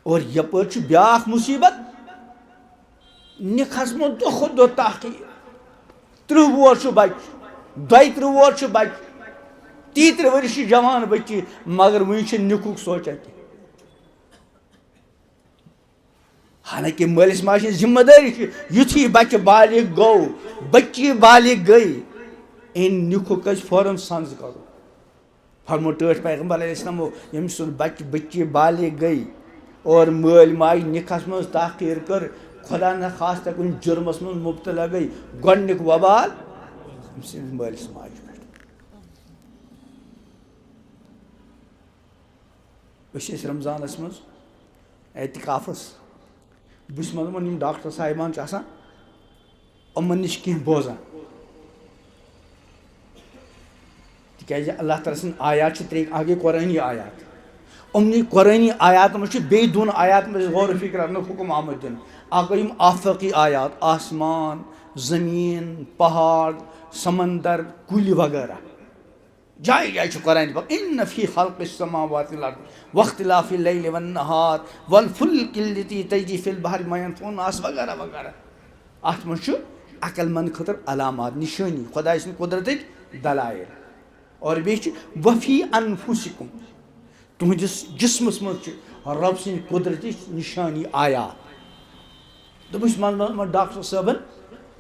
اور یپر بیاکھ مصیبت نکھس من دہ کھت دہ تحقیق 30 وُہر بچہ 32 وُہر بچہ 33 ورش جوان بچی مگر ون نکھک سوچان تہ حالانکہ مالس ماجہ ذمہ داری یتھی بچہ بالغ گو بچی بالغ گئی ان نکھک فوراً سنز کرو فرمو ٹھٹ پیغمبر علیہ السلام یم سن بچی بالغ گئی اور مال ماج نکھس من تاخیر کر خدا نخواستہ کن جرمس من مبتلا گئی گۄڈنیُک وبال مالس ماجہ پہ رمضانس من اعتکافس بس من ڈاکٹر صاحبان یِمن نش کینٛہہ بوزان تکیازِ اللہ تعالیٰ سٕنٛدۍ آیات چھِ ترٛےٚ اکھ گٔے قرٲنی آیات یِمنٕے قرٲنی آیات منٛز چھِ بیٚیہِ دۄن آیات منٛز غور و فکر کرنُک حکم آمُت دِنہٕ اکھ گٔے یِم آفٲقی آیات آسمان زٔمیٖن پہاڑ سمندر کُلۍ وغیرہ جائے جائے چھُ قرآن پاک ان فی خلق السماوات والارض واختلاف اللیل والنہار والفلک التی تجری فی البحر بما ينفع الناس وغیرہ وغیرہ اتھ منٛز چھُ عقل مند خٲطرٕ علامات نشٲنی خۄداے سٕنٛدِ قۄدرتٕکۍ دلائل اور بیٚیہِ چھِ وفی انفسکم تُہنٛدِس جسمس منٛز چھِ رۄب سٕنٛدِ قۄدرتٕچ نشانی آیات دوٚپُس منٛزٕ ڈاکٹر صٲبن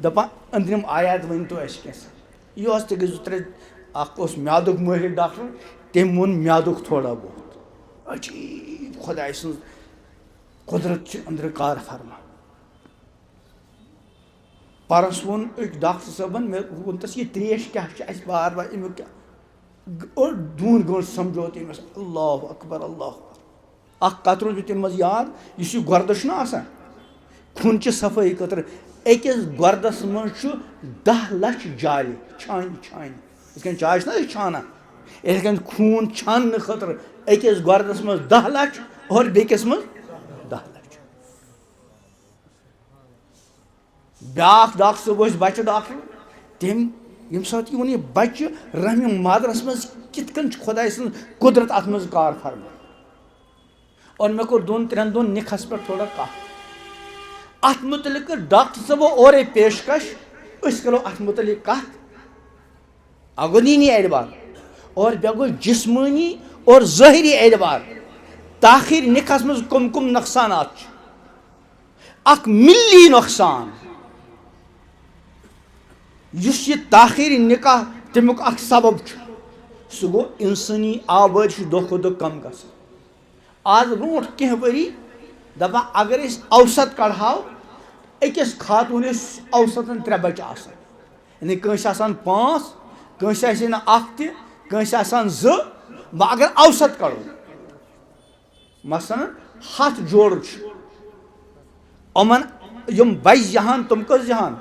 دپان أنٛدرِم آیات ؤنۍتو اَسہِ کینٛژھا یہِ اوس تہِ گٔے 2-3 اکھ اوس میادُک مٲہِر ڈاکٹر تٔمۍ ووٚن میادُک تھوڑا بہت عجیب خۄداے سٕنٛز قۄدرت چھِ أنٛدرٕ کار فرمان پرس ووٚن أکۍ ڈاکٹر صٲبن مےٚ ووٚن تس یہِ تریش کیٛاہ چھِ اَسہِ بار بار امیُک کیٛاہ اور 2 گٲنٛٹہٕ سمجھو تٔمِس اللہ اکبر اللہ اکبر اکھ کتھ روٗز مےٚ تمہِ منٛز یاد یُس یہِ گۄردٕ چھُنہ آسان خوٗنچہِ صفٲیی خٲطرٕ أکِس گۄردس منٛز چھُ 10 لچھ جالہِ چھانہِ چھانہِ یِتھ کٔنۍ چاے چھِنہ أسۍ چھانان یِتھے کٔنۍ خوٗن چھاننہٕ خٲطرٕ أکِس گۄردس منٛز 10 لچھ اور بیٚکِس منٛز 10 لچھ بیاکھ ڈاکٹر صٲب ٲسۍ بچہِ ڈاکٹر تٔمۍ ییٚمہِ ساتہٕ یہِ ووٚن یہِ بچہِ رحمِ مادرس منٛز کِتھ کٔنۍ چھُ خۄداے سٕنٛز قۄدرت اتھ منٛز کار فرمان اور مےٚ کوٚر 2-3 دۄہن نِکھس پٮ۪ٹھ تھوڑا کتھ اتھ متعلق کٔر ڈاکٹر صٲبو اورے پیشکش أسۍ کرو اتھ متعلق کتھ اکھ گوٚو دینی اعتبار اور بیٛاکھ گوٚو جسمٲنی اور ظٲہری اعتبار تاخیر نِکھس منٛز کم کم نۄقصانات چھِ اکھ ملی نۄقصان یُس یہِ تاخیٖری نکاح تمیُک اکھ سبب چھُ سُہ گوٚو انسٲنی آبٲدی چھِ دۄہ کھۄتہٕ دۄہ کم گژھان آز برونٛٹھ کینٛہہ ؤری دپان اگر أسۍ اوسط کڑہاو أکِس خاتوٗنس اوسطن 3 بچہِ آسان یعنی کٲنٛسہِ آسان 5 کٲنٛسہِ آسہِ نہٕ 1 تہِ کٲنٛسہِ آسان 2 وۄنۍ اگر اوسط کڑو مثلاً 100 جوڑٕ چھُ یِمن یِم بچہِ زیہان تِم کٔژ زیہان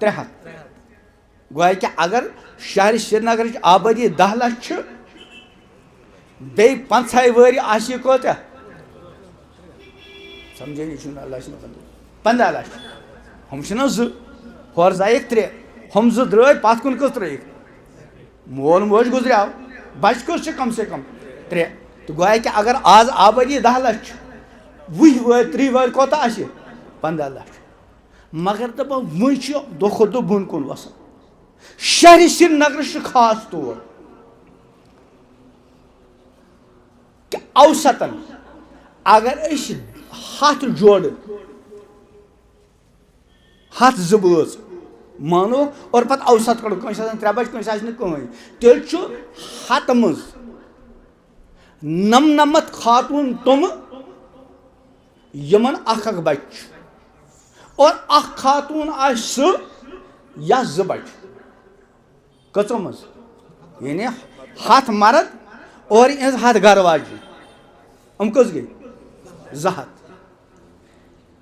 300 گویا کہِ اگر شہرِ سرینگرٕچ آبٲدی 10 لچھ چھِ بیٚیہِ 50 وٲرۍ آسہِ یہِ کۭتیاہ سمجھٲنی چھُنہٕ اللہ چھُنہٕ 15 لچھ ہُم چھِنہ 2 ہورٕ زایکھ 3 ہُم 2 درٛٲے پتھ کُن کٔژ ترٲیِکھ مول موج گُزریٛاو بچہِ کٔژ چھِ کم سے کم 3 تہٕ گویا کہِ اگر آز آبٲدی 10 لچھ چھِ 20 وٲرۍ 30 وٲرۍ کوتاہ آسہِ 15 لچھ مگر دپان وۄنۍ چھِ دۄہ کھۄتہٕ دۄہ بۄن کُن وسان شہرِ سرینگرس چھُ خاص طور کہِ اوسطن اگر أسۍ 100 جوڑٕ 100 زٕ بٲژ مانو اور پتہٕ اوسط کڑو کٲنٛسہِ آسان 3 بچہِ کٲنٛسہِ آسہِ نہٕ کٕہٕنۍ تیٚلہِ چھُ 100 منٛز 99 خاتوٗن تِمہٕ یِمن اکھ بچہِ چھُ اور اکھ خاتوٗن آسہِ سُہ یس 2 بچہِ کٔژو منٛز یعنی 100 مرد اور یِہٕنٛز 100 گرٕ واجِنۍ یِم کٔژ گٔے 200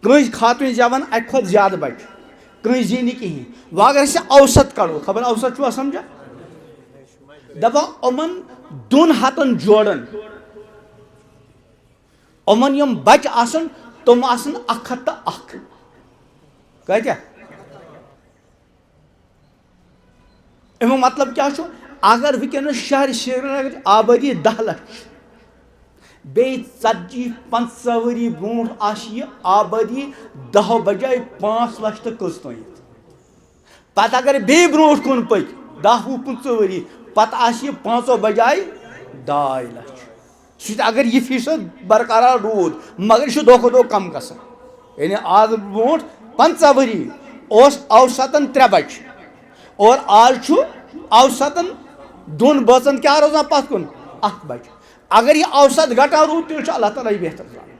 کٲنٛسہِ خاتوٗن زیوان اکہِ کھۄتہٕ زیادٕ بچہِ کٲنٛسہِ زی نہٕ کِہیٖنۍ وۄنۍ اگر أسۍ اوسط کڑو خبر اوسط چھُوا سمجھان دپان یِمن 200 جوڑن یِمن یِم بچہِ آسن تِم آسن 101 کۭتیاہ امیُک مطلب کیٛاہ چھُ اگر وٕنکیٚنس شہرِ سرینگرٕچ آبٲدی 10 لچھ ژتجی 50 ؤری برونٛٹھ آسہِ یہِ آبٲدی 10 بجاے 5 لچھ تہٕ کٔژ تانٮ۪تھ پتہٕ اگر بیٚیہِ برونٛٹھ کُن پٔکۍ 10 وُہ 15 ؤری پتہٕ آسہِ یہِ 5 بجاے 2.5 لچھ سُہ تہِ اگر یہِ فیٖصد برقرار روٗد مگر یہِ چھُ دۄہ کھۄتہٕ دۄہ کم گژھان یعنی آز برونٛٹھ 50 ؤری اوس اوسطن 3 بچہِ اور آز چھُ اوسطن 2 بٲژن کیٛاہ روزان پتھ کُن 1 بچہِ اگر یہ اوسط گٹان روٗد تیٚلہِ چھُ اللہ تعالیٰ یہِ بہتر زانان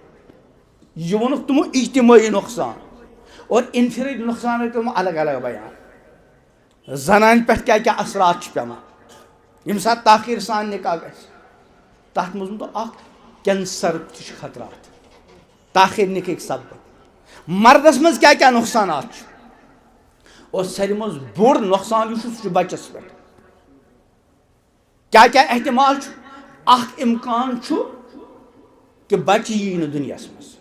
یہِ ووٚنُکھ تِمو اجتمٲعی نۄقصان اور انفرٲدی نۄقصان رٔٹۍ تِمو الگ الگ بیان زنانہِ پٮ۪ٹھ کیٛاہ کیٛاہ اثرات چھِ پیٚوان ییٚمہِ ساتہٕ تاخیٖر سان نکاح گژھِ تتھ منٛز تو اکھ کینسر تہِ چھُ خطرات تاخیٖر نکاحٕکۍ سببہٕ مردس منٛز کیٛاہ کیٛاہ نۄقصانات چھِ اور ساروی منٛز بوٚڑ نۄقصان یُس چھُ سُہ چھُ بچس پٮ۪ٹھ کیٛاہ کیٛاہ احتمال چھُ اکھ امکان چھُ کہ بچہِ یی نہٕ دُنیاہس منٛز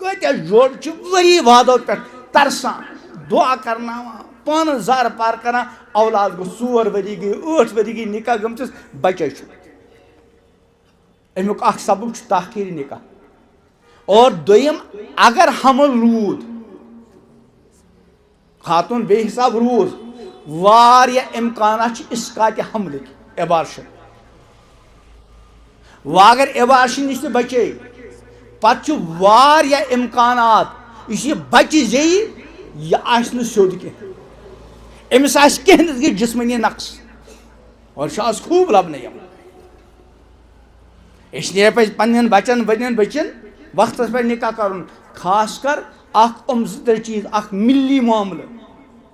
کۭتیاہ جوڑ چھِ ؤری وادو پٮ۪ٹھ ترسان دعا کرناوان پانہٕ زارٕ پار کران اولاد گوٚو 4 ؤری گٔے 8 ؤری گٔے نکاح گٔمژٕس بچے چھُ امیُک اکھ سبب چھُ تاخیٖری نکاح اور دوٚیِم اگر حمل روٗد خاتون بے حساب روٗز واریاہ امکانات چھِ اسقاطِ حملٕکۍ ایبارشن وۄنۍ اگر ایبارشن نِش تہِ بچے پتہٕ چھُ واریاہ امکانات یُس یہِ بچہِ زیٚیہِ یہِ آسہِ نہٕ سیوٚد کینٛہہ أمِس آسہِ کینٛہہ نتہٕ کینٛہہ جسمٲنی نقص اور چھُ آز خوٗب لبنہٕ یِوان اسلیے پزِ پننٮ۪ن بچن بٔڑٮ۪ن بچن وقتس پٮ۪ٹھ نکاح کرُن خاص کر اکھ 2-3 چیٖز اکھ ملی معاملہٕ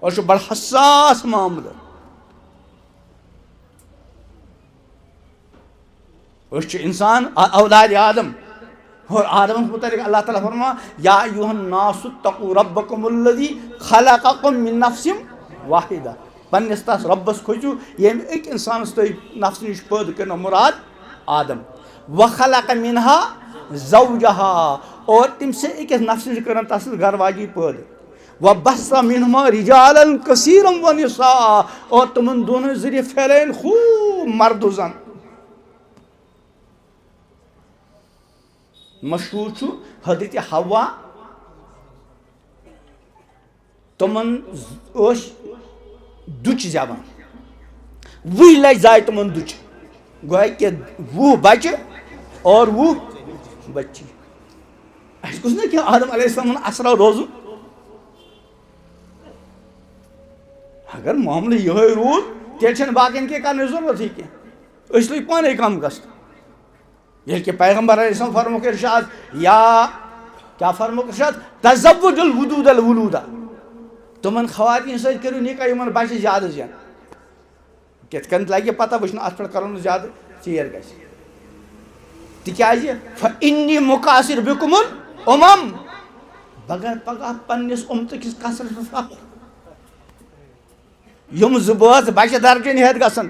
اور چھُ بڑٕ حساس معاملہٕ أسۍ چھِ انسان اولاد آدم اور آدمس متعلق اللہ تعالیٰ فرمان یا ایُہا الناس اتقوا ربکم الذی خلقکم من نفس واحدہ پننس تس رۄبس کھوژِو ییٚمۍ أکۍ انسانس تۄہہِ نفسہٕ نِش پٲدٕ کٔرنو مراد آدم وخلق منها زوجها اور تٔمۍ سٕنٛدِ أکِس نفسہٕ نِش کٔرن تس گرٕ واجی پٲدٕ وبث منہما رجالا کثیرا ونساء اور تِمن دۄن ہٕنٛدۍ ذٔریعہٕ پھیلٲیِن خوٗب مرد و زن مشہوٗر چھُ حضرتِ حوا تِمن ٲسۍ دُچہِ زٮ۪وان 20 لچھ زاے تِمن دُچہِ گویا کہِ 20 بچہِ اور 20 بچی اَسہِ گوٚژھ نہ کینٛہہ آدم علیہ السلامن اثرا روزُن اگر معاملہٕ یِہوے روٗد تیٚلہِ چھنہٕ باقین کینٛہہ کرنٕچ ضروٗرتھٕے کینٛہہ أسۍ لٔگۍ پانے کم گژھنہٕ ییٚلہِ کہِ پیغمبر علیہ السلام فرموکھ ارشاد یا کیٛاہ فرموکھ ارشاد تزوج الودود الولودا تِمن خواتیٖن سۭتۍ کٔرِو نکاح یِمن بچہِ زیادٕ زینہٕ کِتھ کٔنۍ لگہِ پتہ وٕچھنہٕ اتھ پٮ۪ٹھ کرو نہٕ زیادٕ ژیر گژھِ تِکیٛازِ فإنی مُقاصر بِکُم الامم بہٕ پگہہ پننِس اُمتہٕ کِس کثرس پٮ۪ٹھ فخر یِم 2 بٲژ بچہِ درجن ہیٚتھ گژھن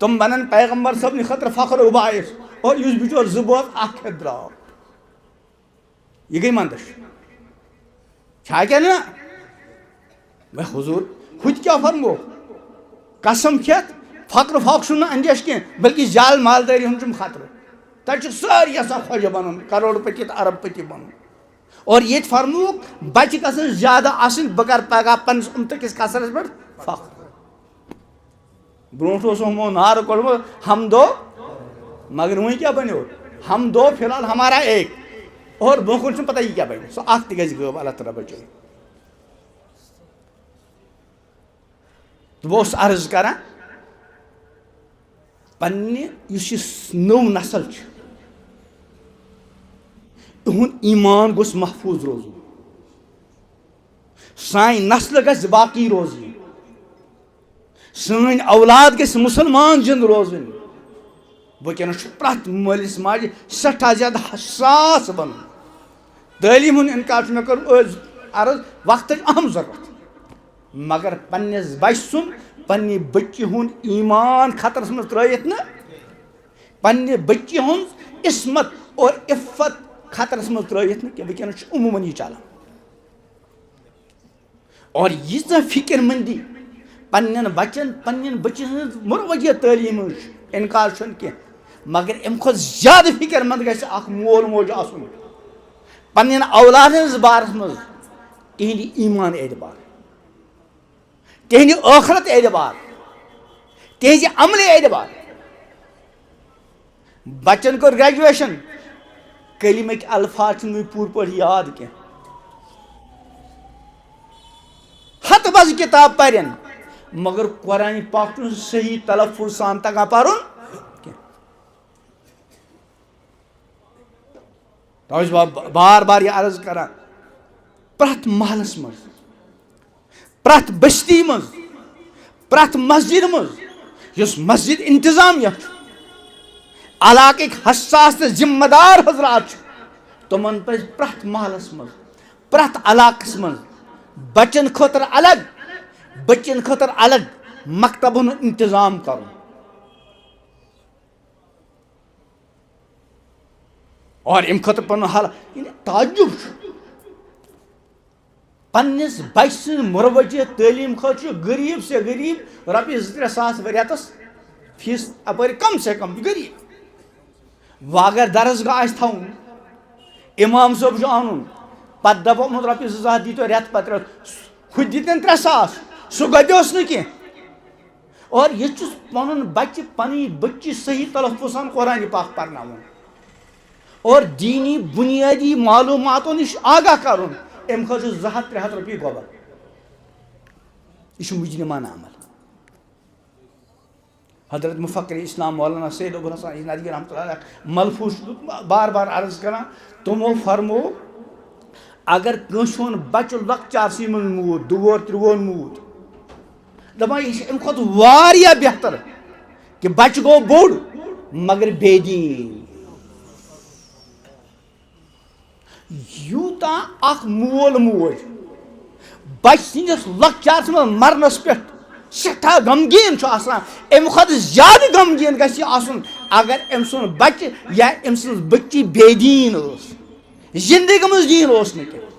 تِم بنن پیغمبر صٲبنہِ خٲطرٕ فخر و باعث اور یُس بِچور 2 بٲژ اکھ ہیٚتھ درٛاو یہِ گٔے منٛدچھ چھا کیٛاہ نہ وے حضوٗر ہُتہِ کیٛاہ فرمو قسم کھٮ۪تھ فخر فوق چھُنہٕ اندیش کینٛہہ بلکہِ جال مالدٲری ہُنٛد چھُم خطرٕ تتہِ چھِ سٲری یژھان خۄجہِ بنُن کروڑ پتی تہٕ ارب پتی بنُن اور ییٚتہِ فرمووُکھ بچہِ گژھن زیادٕ آسٕنۍ بہٕ کرٕ پگہہ پننِس اُمتہٕ کِس کثرس پٮ۪ٹھ فخر برونٛٹھ اوس یِمو نعرٕ کوٚڑمُت ہم دو مگر وۄنۍ کیٛاہ بنیو ہم دو فی الحال ہمارا ایک اور برونٛہہ کُن چھُنہٕ پتہ یہِ کیٛاہ بنہِ سُہ اکھ تہِ گژھِ غٲب اللہ تعالیٰ بچٲیِن تہٕ بہٕ اوسُس عرض کران پننہِ یُس یہِ نٔو نسل چھِ تِہُنٛد ایٖمان گوٚژھ محفوٗظ روزُن سانہِ نسلہٕ گژھِ باقٕے روزٕنۍ سٲنۍ اولاد گژھِ مُسلمان زِندٕ روزٕنۍ وٕنکیٚنس چھُ پرٛٮ۪تھ مٲلِس ماجہِ سٮ۪ٹھاہ زیادٕ حساس بنُن تعلیٖم ہُنٛد اِنکار چھُ مےٚ کوٚر عرض وقتٕچ اہم ضروٗرت مگر پننِس بچہِ سُنٛد پننہِ بٔچی ہُنٛد ایٖمان خطرس منٛز ترٲیِتھ نہٕ پننہِ بٔچی ہُنٛد عصمت اور عفت خطرس منٛز ترٲیِتھ نہٕ کینٛہہ وٕنکیٚنس چھُ عموٗمن یہِ چلان اور ییٖژاہ فِکر منٛدی پننٮ۪ن بچن پننٮ۪ن بٔچن ہٕنٛز مُروَجہ تعلیٖم ہٕنٛز چھُ اِنکار چھُنہٕ کینٛہہ مگر ام کھت زیادہ فکر مند گژھِ اکھ مول موج آسُن پنن اولاد ہنز بارس مز تہندِ ایمان اعتبار تہندِ ٲخرت اعتبار تہذ عملہِ اعتبار بچن کور گریجویشن کلمٕکۍ الفاظ چھِنہٕ مےٚ پوٗرٕ پٲٹھۍ یاد کینٛہہ ہتہٕ بزٕ کِتاب پرن مگر قرآن پاک چھُنہٕ صحیح تلفظ سان تگان پرُن کینٛہہ توے چھُس بہٕ بار بار یہِ عرض کران پرٛٮ۪تھ محلس منٛز پرٛٮ۪تھ بستی منٛز پرٛٮ۪تھ مسجد منٛز یُس مسجد انتظامیہ چھُ علاقٕکۍ حساس تہٕ ذمہٕ دار حضرات چھِ تِمن پزِ پرٛٮ۪تھ محلس منٛز پرٛٮ۪تھ علاقس منٛز بچن خٲطرٕ الگ بچن خٲطرٕ الگ مکتبن ہُنٛد انتظام کرُن اور امہِ خٲطرٕ پنُن حال تعجب چھُ پننس بچہ سٕنٛز مروجہ تعلیٖم خٲطرٕ چھُ غریٖب سے غریٖب رۄپیہِ 2-3 ساس رٮ۪تس فیٖس اپٲرۍ کم سے کم غریٖب وۄنۍ اگر درسگاہ آسہِ تھاوُن امام صٲب چھُ انُن پتہٕ دپہومُت رۄپیہِ 2 ساس دیٖتو رٮ۪تہٕ پتہٕ رٮ۪تہٕ ہُہ دِتن 3 ساس سُہ گۄبیوس نہٕ کینٛہہ اور ییٚتہِ چھُس پنُن بچہِ پنٕنۍ بچی صحیح تلفظ سان قرآن پاک پرناوُن اور دینی بنیادی معلوماتو نش آگاہ کرُن امہِ خٲطرٕ چھُ 200-300 رۄپیہِ گۄبر یہ چھُ مجرمانہ عمل حضرت مفکر اسلام مولانا سید ابوالحسن ندوی رحمۃ اللہ علیہ ملفوظ بار بار عرض کران تمو فرمو اگر کٲنٛسہِ ہُنٛد بچہ لۄکچارسٕے منٛز موٗد 2-3 موٗد دپان یہِ چھُ امہِ کھۄتہٕ واریاہ بہتر کہِ بچہ گوٚو بوٚڑ مگر بے دیٖن یوٗتاہ اکھ مول موج بچہ سٕنٛدِس لۄکچارس منٛز مرنس پٮ۪ٹھ سٮ۪ٹھاہ غمگیٖن چھُ آسان امہِ کھۄتہٕ زیادٕ غمگیٖن گژھِ یہِ آسُن اگر أمۍ سُنٛد بچہ یا أمۍ سٕنٛز بچی بے دیٖن ٲس زندگی منٛز دیٖن اوس نہٕ کینٛہہ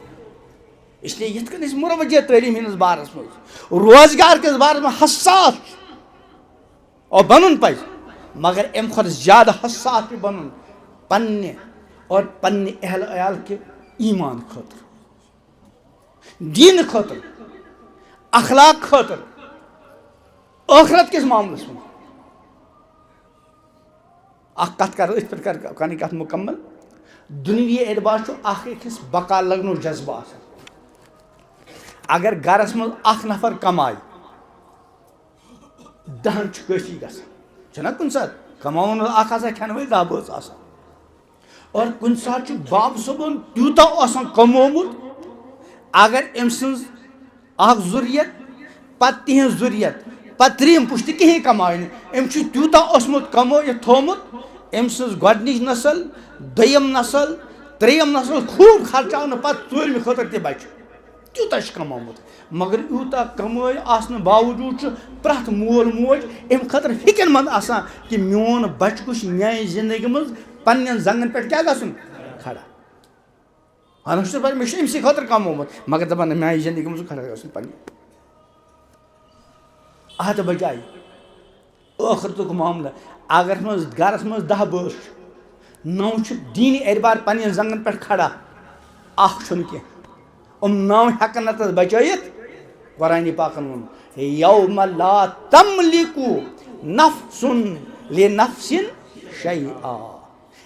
اسلیے یِتھ کٔنۍ أسۍ مروجہ تعلیٖم ہٕنٛدِس بارس منٛز روزگار کِس بارس منٛز حساس چھُ اور بنُن پزِ مگر امہِ کھۄتہٕ زیادٕ حساس چھُ بنُن پننہِ اور پننہِ اہل عیال کہِ ایمان خٲطرٕ دیٖنہٕ خٲطرٕ اخلاق خٲطرٕ ٲخرت کِس معاملس منٛز اکھ کتھ کرو أتھۍ پٮ۪ٹھ کرٕنۍ کتھ مکمل دُنیوی اعتبار چھُ اکھ أکِس بقا لگنُک جذبہٕ آسان اگر گرس منٛز اکھ نفر کمایہِ 10 چھُ کٲفی گژھان چھُنہ کُنہِ ساتہٕ کماوُن اکھ آسان کھٮ۪نہٕ وٲلۍ 10 بٲژ آسان اور کُنہِ ساتہٕ چھُ باب صٲبُن تیوٗتاہ آسان کمومُت اگر أمۍ سٕنٛز اکھ ضروٗریت پتہٕ تِہنٛز ضروٗریت پتہٕ 3یِم پُشتہِ کِہینۍ کمایہِ نہٕ أمۍ چھُ تیوٗتاہ اوسمُت کمٲیِتھ تھوٚومُت أمۍ سٕنٛز گۄڈنِچ نسل 2یِم نسل 3یِم نسل خوٗب خرچاونہٕ پتہٕ 4مہِ خٲطرٕ تہِ بچہِ تیوٗتاہ چھُ کمومُت مگر یوٗتاہ کمٲے آسنہٕ باوجوٗد چھُ پرٛٮ۪تھ مول موج امہِ خٲطرٕ فِکر منٛد آسان کہِ میون بچہِ گوٚژھ میانہِ زندگی منٛز پننٮ۪ن زنٛگن پٮ۪ٹھ کیٛاہ گژھُن کھڑا حالانکہِ چھُس مےٚ چھُ أمسٕے خٲطرٕ کمومُت مگر دپان نہ میانہِ زندگی منٛز کھڑا گژھُن پننہِ اتھ بجاے ٲخرتُک معاملہٕ اگر منٛز گرس منٛز 10 بٲژ چھِ 9 چھِ دیٖنی اعتبار پننٮ۪ن زنٛگن پٮ۪ٹھ کھڑا اکھ چھُنہٕ کینٛہہ 9 ہٮ۪کن نہٕ تتھ بچٲیِتھ قرآنِ پاکن ووٚن یومَ لا تملِکُ نفسُن لنفسٍ شیئا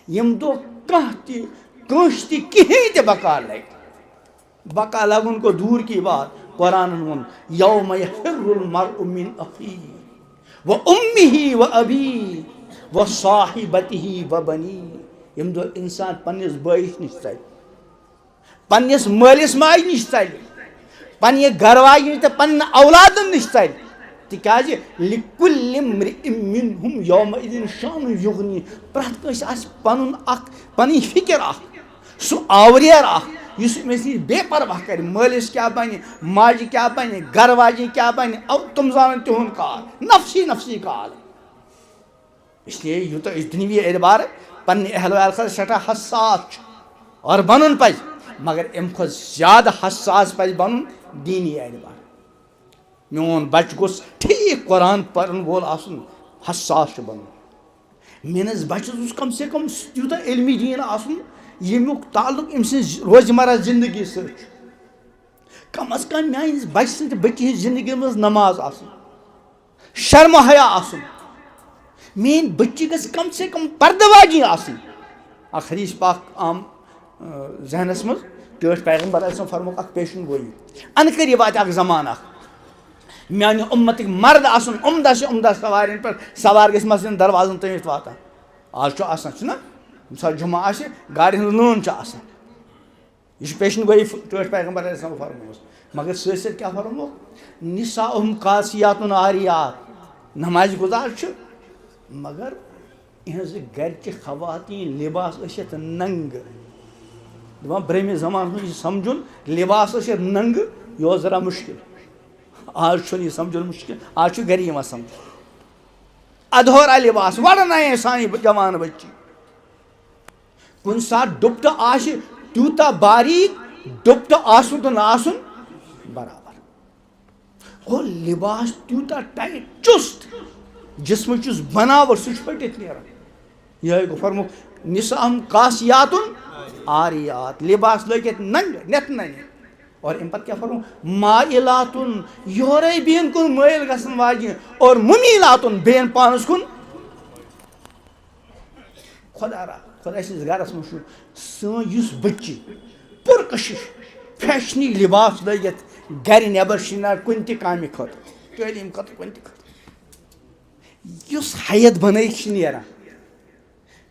ییٚمہِ دۄہ کانٛہہ تہِ کٲنٛسہِ تہِ کِہینۍ تہِ بقا لگہِ بقا لگُن گوٚو دوٗر کی بات قرآنن ووٚن یومَ یفِرُّ المرءُ من اخیٖہ وامِہ وابیٖہ وصاحبتہ وبنیٖہ ییٚمہِ دۄہ انسان پننِس بٲیِس نِش ژلہِ پننِس مٲلِس ماجہِ نِش ژلہِ پننہِ گرواجہِ نِش تہٕ پننٮ۪ن اولادن نِش ژلہِ تِکیٛازِ لِکُلِّ امرِئٍ مِنہُم یومئذٍ شأنٌ یُغنیٖہ پرٛٮ۪تھ کٲنٛسہِ آسہِ پنُن اکھ پنٕنۍ فِکر اکھ سُہ آوریر اکھ یُس أمِس نِش بے پرواہ کرِ مٲلِس کیٛاہ بنہِ ماجہِ کیٛاہ بنہِ گرواجہِ کیٛاہ بنہِ تِم زانن تِہُنٛد کال نفسی نفسی کال اسلیے یوٗتاہ أسۍ دُنیوی اعتبار پننہِ اہل ویال خٲطرٕ سٮ۪ٹھاہ حساس چھُ اور بنُن پزِ مگر امہِ کھۄتہٕ زیادٕ حساس پزِ بنُن دیٖنی اعتبار میون بچہِ گوٚژھ ٹھیٖک قرآن پرن وول آسُن حساس چھُ بنُن میٲنِس بچس گوٚژھ کم سے کم تیوٗتاہ علمی دین آسُن ییٚمیُک تعلق أمۍ سٕنٛز روزمرہ زندگی سۭتۍ چھُ کم از کم میٲنِس بچہِ سٕنٛدِ بچی ہٕنٛز زندگی منٛز نماز آسٕنۍ شرم و حیا آسُن میٲنۍ بچی گژھِ کم سے کم پردٕ واجی آسٕنۍ اکھ حدیث پاک عام ذہنس منٛز ٹٲٹھۍ پیغمبر علیہ السلام فرموک اکھ پیشن گویی ان قریب واتہِ اکھ زمانہٕ اکھ میانہِ اُمتٕکۍ مرد آسُن عمدہ سے عمدہ سوارٮ۪ن پٮ۪ٹھ سوار گژھِ مسجدن دروازن تٲمِتھ واتان آز چھُ آسان چھُنہ ییٚمہِ ساتہٕ جمعہ آسہِ گاڑِ ہٕنٛز لٲن چھِ آسان یہ پیشن گویی ٹٲٹھۍ پیغمبر علیہ السلام فرموس مگر سۭتۍ سۭتۍ کیٛاہ فرموک نساؤہم قاسیاتن عاریات نمازِ گُزار چھِ مگر یِہٕنٛزٕ گرِچہِ خواتیٖن لباس ٲسِتھ ننٛگہٕ دپان برٛہمہِ زمانہٕ ہُنٛد یہِ سمجھُن لباس ٲسِتھ ننٛگہٕ یہِ اوس ذرا مُشکل آز چھُنہٕ یہِ سمجھُن مُشکل آز چھُ گرِ یِوان سمجھ ادھورا لباس وڑنایے سانہِ جوان بچی کُنہِ ساتہٕ ڈُپٹہٕ آسہِ تیوٗتاہ باریٖک ڈُپٹہٕ آسُن تہٕ نہ آسُن برابر اور لباس تیوٗتاہ ٹایٹ چُست جسمٕچ یُس بناوٹ سُہ چھُ پٔٹِتھ نیران یِہوٚے گوٚو فرموک نساہم قاسیاتن عاریات لباس لٲگِتھ ننٛگہٕ نٮ۪تھ ننہِ اور امہِ پتہٕ کیٛاہ فرموک مائلاتن یورے بیٚیَن کُن مٲیِل گژھن واجنہِ اور مُمیٖلاتن بیٚیَن پانس کُن خۄدا را خۄدا سٕنٛدِس گرس منٛز چھُ سٲنۍ یُس بچی پُرکٔشِش فیشنی لباس لٲگِتھ گرِ نٮ۪بر شِنار کُنہِ تہِ کامہِ خٲطرٕ تعلیٖم خٲطرٕ کُنہِ تہِ خٲطرٕ یُس حیت بنٲیِتھ چھِ نیران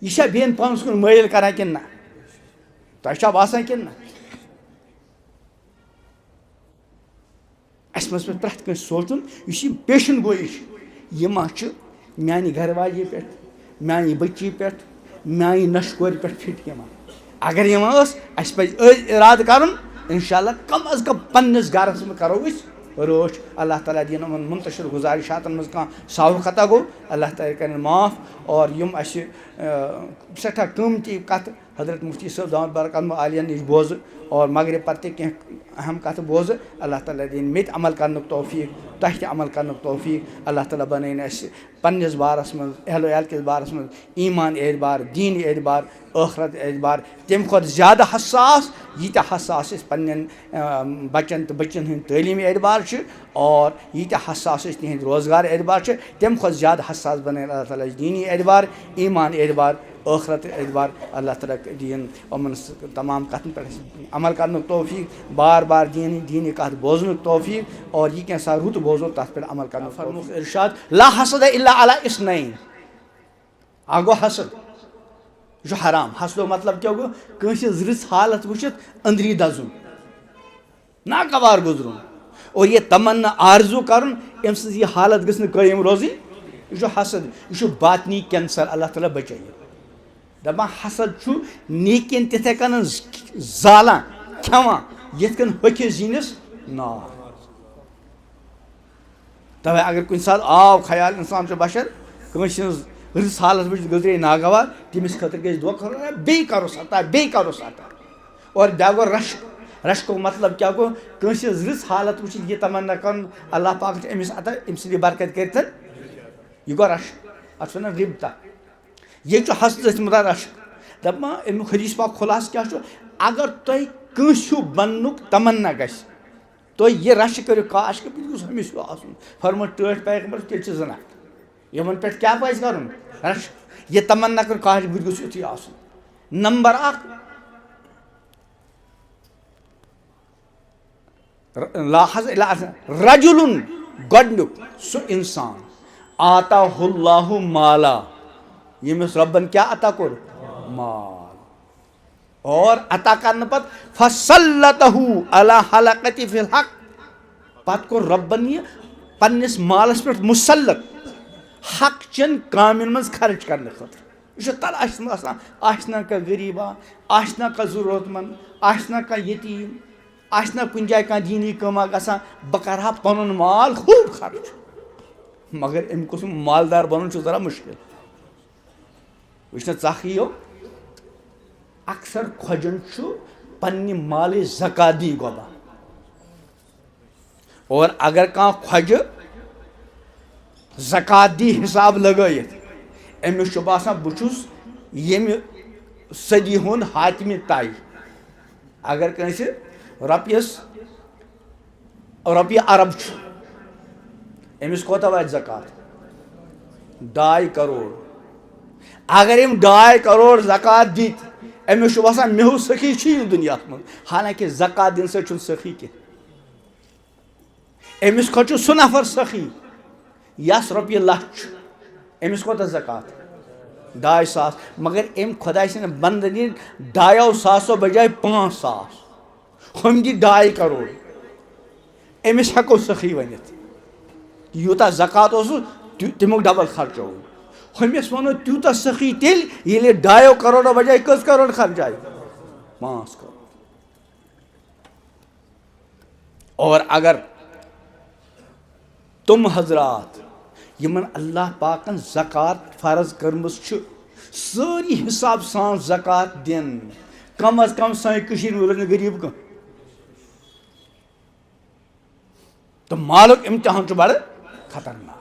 یہِ چھا بیٚیَن پانس کُن مٲیِل کران کِنہٕ نہ تۄہہِ چھا باسان کِنہٕ نہ اَسہِ منٛز پَزِ پرٛٮ۪تھ کٲنٛسہِ سونٛچُن یُس یہِ پیشن گویی چھِ یہِ ما چھِ میانہِ گرٕ واجے پٮ۪ٹھ میانہِ بٔچی پٮ۪ٹھ میانہِ نۄشہِ کورِ پٮ۪ٹھ فِٹ یِوان اگر یِوان ٲس اَسہِ پَزِ اِرادٕ کَرُن اِنشاء اللہ کم از کم پنٛنِس گرس منٛز کرو أسۍ رٲچھ اللہ تعالیٰ دِیِن یِمن مُنتشر گُزارِشاتن منٛز کانٛہہ ساہو خطا گوٚو اللہ تعالیٰ کَرن معاف اور یِم اَسہِ سٮ۪ٹھاہ قۭمتی کَتھٕ حضرت مفتی صٲب دامت برکاتہُم عالیَن نِش بوزٕ اور مغرب پتہٕ تہِ کینٛہہ اہم کَتھٕ بوزٕ اللہ تعالیٰ دِیِن مےٚ تہِ عمل کرنُک توفیٖق تۄہہِ تہِ عمل کرنُک توفیٖق اللہ تعالیٰ بنٲیِن اَسہِ پنٛنِس بارس منٛز اہلو عیال کِس بارس منٛز ایٖمان اعتبار دیٖنی اعتبار ٲخرت اعتبار تمہِ کھۄتہٕ زیادٕ حساس ییٖتیاہ حساس أسۍ پنٛنٮ۪ن بچن تہٕ بٔچین ہٕنٛدۍ تعلیٖمی اعتبار چھِ اور ییٖتیاہ حساس أسۍ تِہنٛدۍ روزگار اعتبار چھِ تمہِ کھۄتہٕ زیادٕ حساس بنٲیِن اللہ تعالیٰ دیٖنی اعتبار ایٖمان اعتبار ٲخرت اعتبار اللہ تعالیٰ دِیِن یِمن تمام کتھن پٮ۪ٹھ عمل کرنُک توفیٖق بار بار دیٖنی کتھ بوزنُک توفیٖق اور یہِ کینٛژھا رُت بوزو تتھ پٮ۪ٹھ عمل کرنُک فرموک ارشاد لا حسد الا علی اثنین اکھ گوٚو حسد یہِ چھُ حرام حسدُک مطلب کیٛاہ گوٚو کٲنٛسہِ ہٕنٛز رٕژ حالت وٕچھِتھ أنٛدری دزُن ناگوار گُزرُن اور یہِ تمنا آرزوٗ کرُن أمۍ سٕنٛز یہِ حالت گٔژھ نہٕ قٲیِم روزٕنۍ یہِ چھُ حسد یہِ چھُ باطنی کینسر اللہ تعالیٰ بچٲیِن دپان حسد چھُ نیکین تِتھے کٔنۍ زالان کھٮ۪وان یِتھ کٔنۍ ہوٚکھِس زِنِس نار تَوے اگر کُنہِ ساتہٕ آو خیال اِنسان چھُ بشر کٲنٛسہِ ہٕنٛز رٕژ حالت وٕچھِتھ گُزرے ناگوار تٔمِس خٲطرٕ گژھِ دۄہ کھۄتہٕ بیٚیہِ کروس عطا بیٚیہِ کروس عطا اور بیٛاکھ گوٚو رشک رشکُک مطلب کیٛاہ گوٚو کٲنٛسہِ ہٕنٛز رٕژ حالت وٕچھِتھ یہِ تمنا کرُن اللہ پاک چھُ أمِس عطا أمۍ سٕنٛدِ برکت کٔرِتھ یہِ گوٚو رشک اتھ چھِ ونان غِبطہ ییٚتہِ چھُ حسد أتھۍ مُتعلق رشک دپان امیُک حدیث پاک خُلاصہٕ کیٛاہ چھُ اگر تۄہہِ کٲنٛسہِ ہیوٗ بننُک تمنا گژھِ تُہۍ یہِ رشہٕ کٔرِو کاش کہِ بہٕ تہِ گوٚژھ ہُمِس ہیوٗ آسُن فرموو ٹٲٹھۍ پیغمبر تیٚلہِ چھِ زٕ نفر یِمن پٮ۪ٹھ کیٛاہ پزِ کرُن رشک یہِ تمنا کٔر کاش بہٕ تہِ گوٚژھ یُتھُے آسُن نمبر اکھ رجُلُن گۄڈنیُک سُہ انسان آتاہُ اللہ مالا ییٚمِس رۄبن کیٛاہ عطا کوٚر مال اور عطا کرنہٕ پتہٕ فصلتہُ علی حلقتِ فی الحق پتہٕ کوٚر رۄبن یہِ پننِس مالس پٮ۪ٹھ مُسلط حق چٮ۪ن کامٮ۪ن منٛز خرٕچ کرنہٕ خٲطرٕ یہِ چھُ تلاشس منٛز آسان آسہِ نا کانٛہہ غریٖبا آسہِ نا کانٛہہ ضروٗرت منٛد آسہِ نا کانٛہہ یتیٖم آسہِ نا کُنہِ جایہِ کانٛہہ دیٖنی کٲمہ گژھان بہٕ کرٕ ہا پنُن مال خوٗب خرٕچ مگر اَمہِ قٕسمُک مالدار بنُن چھُ ذرا مُشکل وٕچھ نہ ژکھ یِیو اکثر کھۄجن چھُ پننہِ مالٕچ زکات دی گۄبان اور اگر کانٛہہ کھۄجہِ زکات دی حساب لگٲیِتھ أمِس چھُ باسان بہٕ چھُس ییٚمہِ صدی ہُنٛد حاتمہِ طے اگر کٲنٛسہِ رۄپیہِ ارب چھُ أمِس کوتاہ واتہِ زکات 2.5 کروڑ اگر أمۍ 2.5 کروڑ زکات دِتۍ أمِس چھُ باسان مےٚ ہیوٗ سخی چھُے نہٕ دُنیاہَس منٛز حالانکہِ زکات دِنہٕ سۭتۍ چھُنہٕ سخی کینٛہہ أمِس کھۄتہٕ چھُ سُہ نفر سخی یس رۄپیہِ لچھ چھُ أمِس کوتاہ زکات 2.5 ساس مگر أمۍ خۄداے سٕنٛدۍ بنٛدن دِنۍ 2.5 ساسو بجاے 5 ساس ہُم دِ 2.5 کروڑ أمِس ہٮ۪کو سخی ؤنِتھ یوٗتاہ زکات اوسُس تمیُک ڈبل خرچوو ہُمِس وَنو تیوٗتاہ سخی تیٚلہِ ییٚلہِ 2.5 کروڑو بجاے کٔژ کروڑ خرچاے 5 کروڑ اور اگر تم حضرات یمن اللہ پاکن زکات فرض کٔرمٕژ چھِ سٲری حساب سان زکات دِن کم از کم سانہِ کٔشیٖرِ منٛز روزِ نہٕ غریٖب کانٛہہ تہٕ مالُک اِمتحان چھُ بڑٕ خطرناک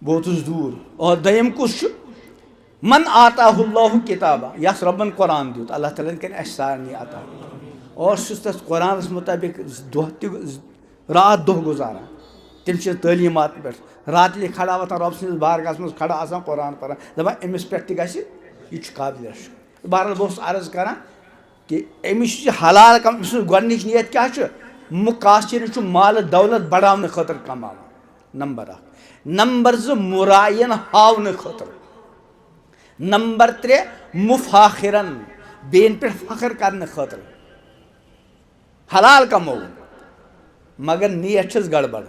بہٕ ووتُس دوٗر اور دوٚیِم کُس چھُ من آتاہ اللہ کِتابہ یس رۄبن قرآن دیُت اللہ تعالیٰ ہن کٔرِنۍ اَسہِ سارنٕے عطا اور سُہ چھُ تتھ قرآنس مُطٲبق دۄہ تہِ رات دۄہ گُزاران تِم چھِ تعلیٖمات پٮ۪ٹھ راتلہِ کھڑا وۄتھان رۄب سٕنٛدِس بارگاہس منٛز کھڑا آسان قرآن پران دپان أمِس پٮ۪ٹھ تہِ گژھِ یہِ چھُ قابلِ شُکر بہرحال بہٕ اوسُس عرض کران کہِ أمِس چھِ حلال کم أمۍ سٕنٛز گۄڈنِچ نیت کیٛاہ چھِ مُقاصِر چھُ مالہٕ دولت بڑاونہٕ خٲطرٕ کماوان نمبر 1 نمبر 2 مُرایَن ہاونہٕ خٲطرٕ نمبر 3 مُفاخِرن بیٚیَن پٮ۪ٹھ فخر کرنہٕ خٲطرٕ حلال کمووُن مگر نیت چھس گڑبڑ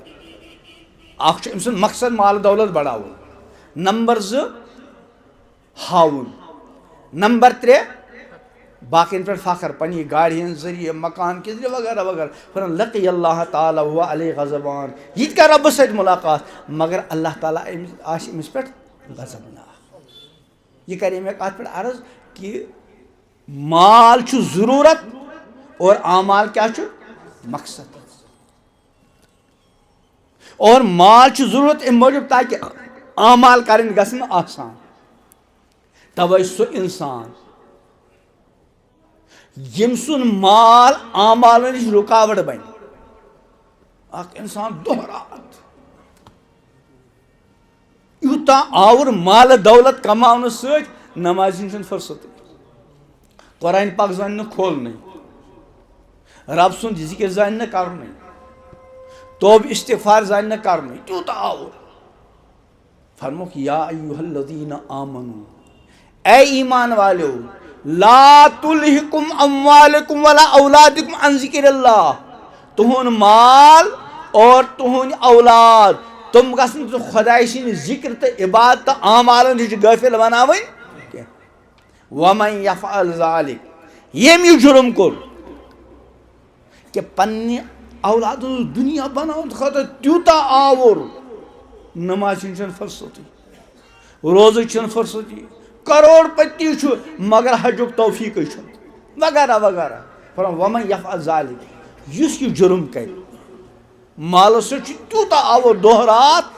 اکھ چھُ أمۍ سُنٛد مقصد مالہٕ دولت بڑاوُن نمبر 2 ہاوُن نمبر 3 باقین پٮ۪ٹھ فخر پننہِ گاڑِ ہٕنٛدۍ ذٔریعہٕ مکان کہِ ذٔریعہٕ وغیرہ وغیرہ پھِرن لقی اللہ تعالیٰ وَ علیہ غضبان یہِ تہِ کر رۄبس سۭتۍ مُلاقات مگر اللہ تعالیٰ آسہِ أمِس پٮ۪ٹھ غضبناک یہِ کرے مےٚ کتھ پٮ۪ٹھ عرض کہِ مال چھُ ضروٗرت اور اعمال کیٛاہ چھُ مقصد اور مال چھُ ضروٗرت امہِ موٗجوٗب تاکہِ اعمال کرٕنۍ گژھن آسان توے سُہ انسان ییٚمۍ سُنٛد مال اعمالن نِش رُکاوٹ بنہِ اکھ انسان دۄہ رات یوٗتاہ آوُر مالہٕ دولت کماونہٕ سۭتۍ نمازِ ہِنٛز چھنہٕ فُرصتٕے قرآنہِ پاک زانہِ نہٕ کھولنٕے رب سُنٛد ذِکر زانہِ نہٕ کرنٕے توبہٕ استغفار زانہِ نہٕ کرنٕے تیوٗتاہ آوُر فرموکھ یا ایُہا الذیٖنَ آمنوٗ اے ایمان والیو لا تلہکم اموالکم ولا اولادکم عن ذکر اللہ تہنٛد مال اور تہنٛدۍ اولاد تم گژھن ژٕ خۄداے سٕنٛدۍ ذکر تہٕ عبادت تہٕ اعمالن نِش غٲفِل بناوٕنۍ کینٛہہ ومن یفعل ذلک ییٚمۍ یہِ جُرم کوٚر کہِ پننہِ اولادن ہٕنٛز دُنیا بناونہٕ خٲطرٕ تیوٗتاہ آوُر نمازِ ہِنٛز چھنہٕ فُرصتٕے روزٕچ چھنہٕ فُرصتٕے کروڑ پتی چھُ مگر حجُک توفیٖقٕے چھُنہٕ وغیرہ وغیرہ فرمووُکھ ومن یفعل ذلک یُس یہِ جُرم کرِ مالس سۭتۍ چھُ تیوٗتاہ آوُر دۄہ رات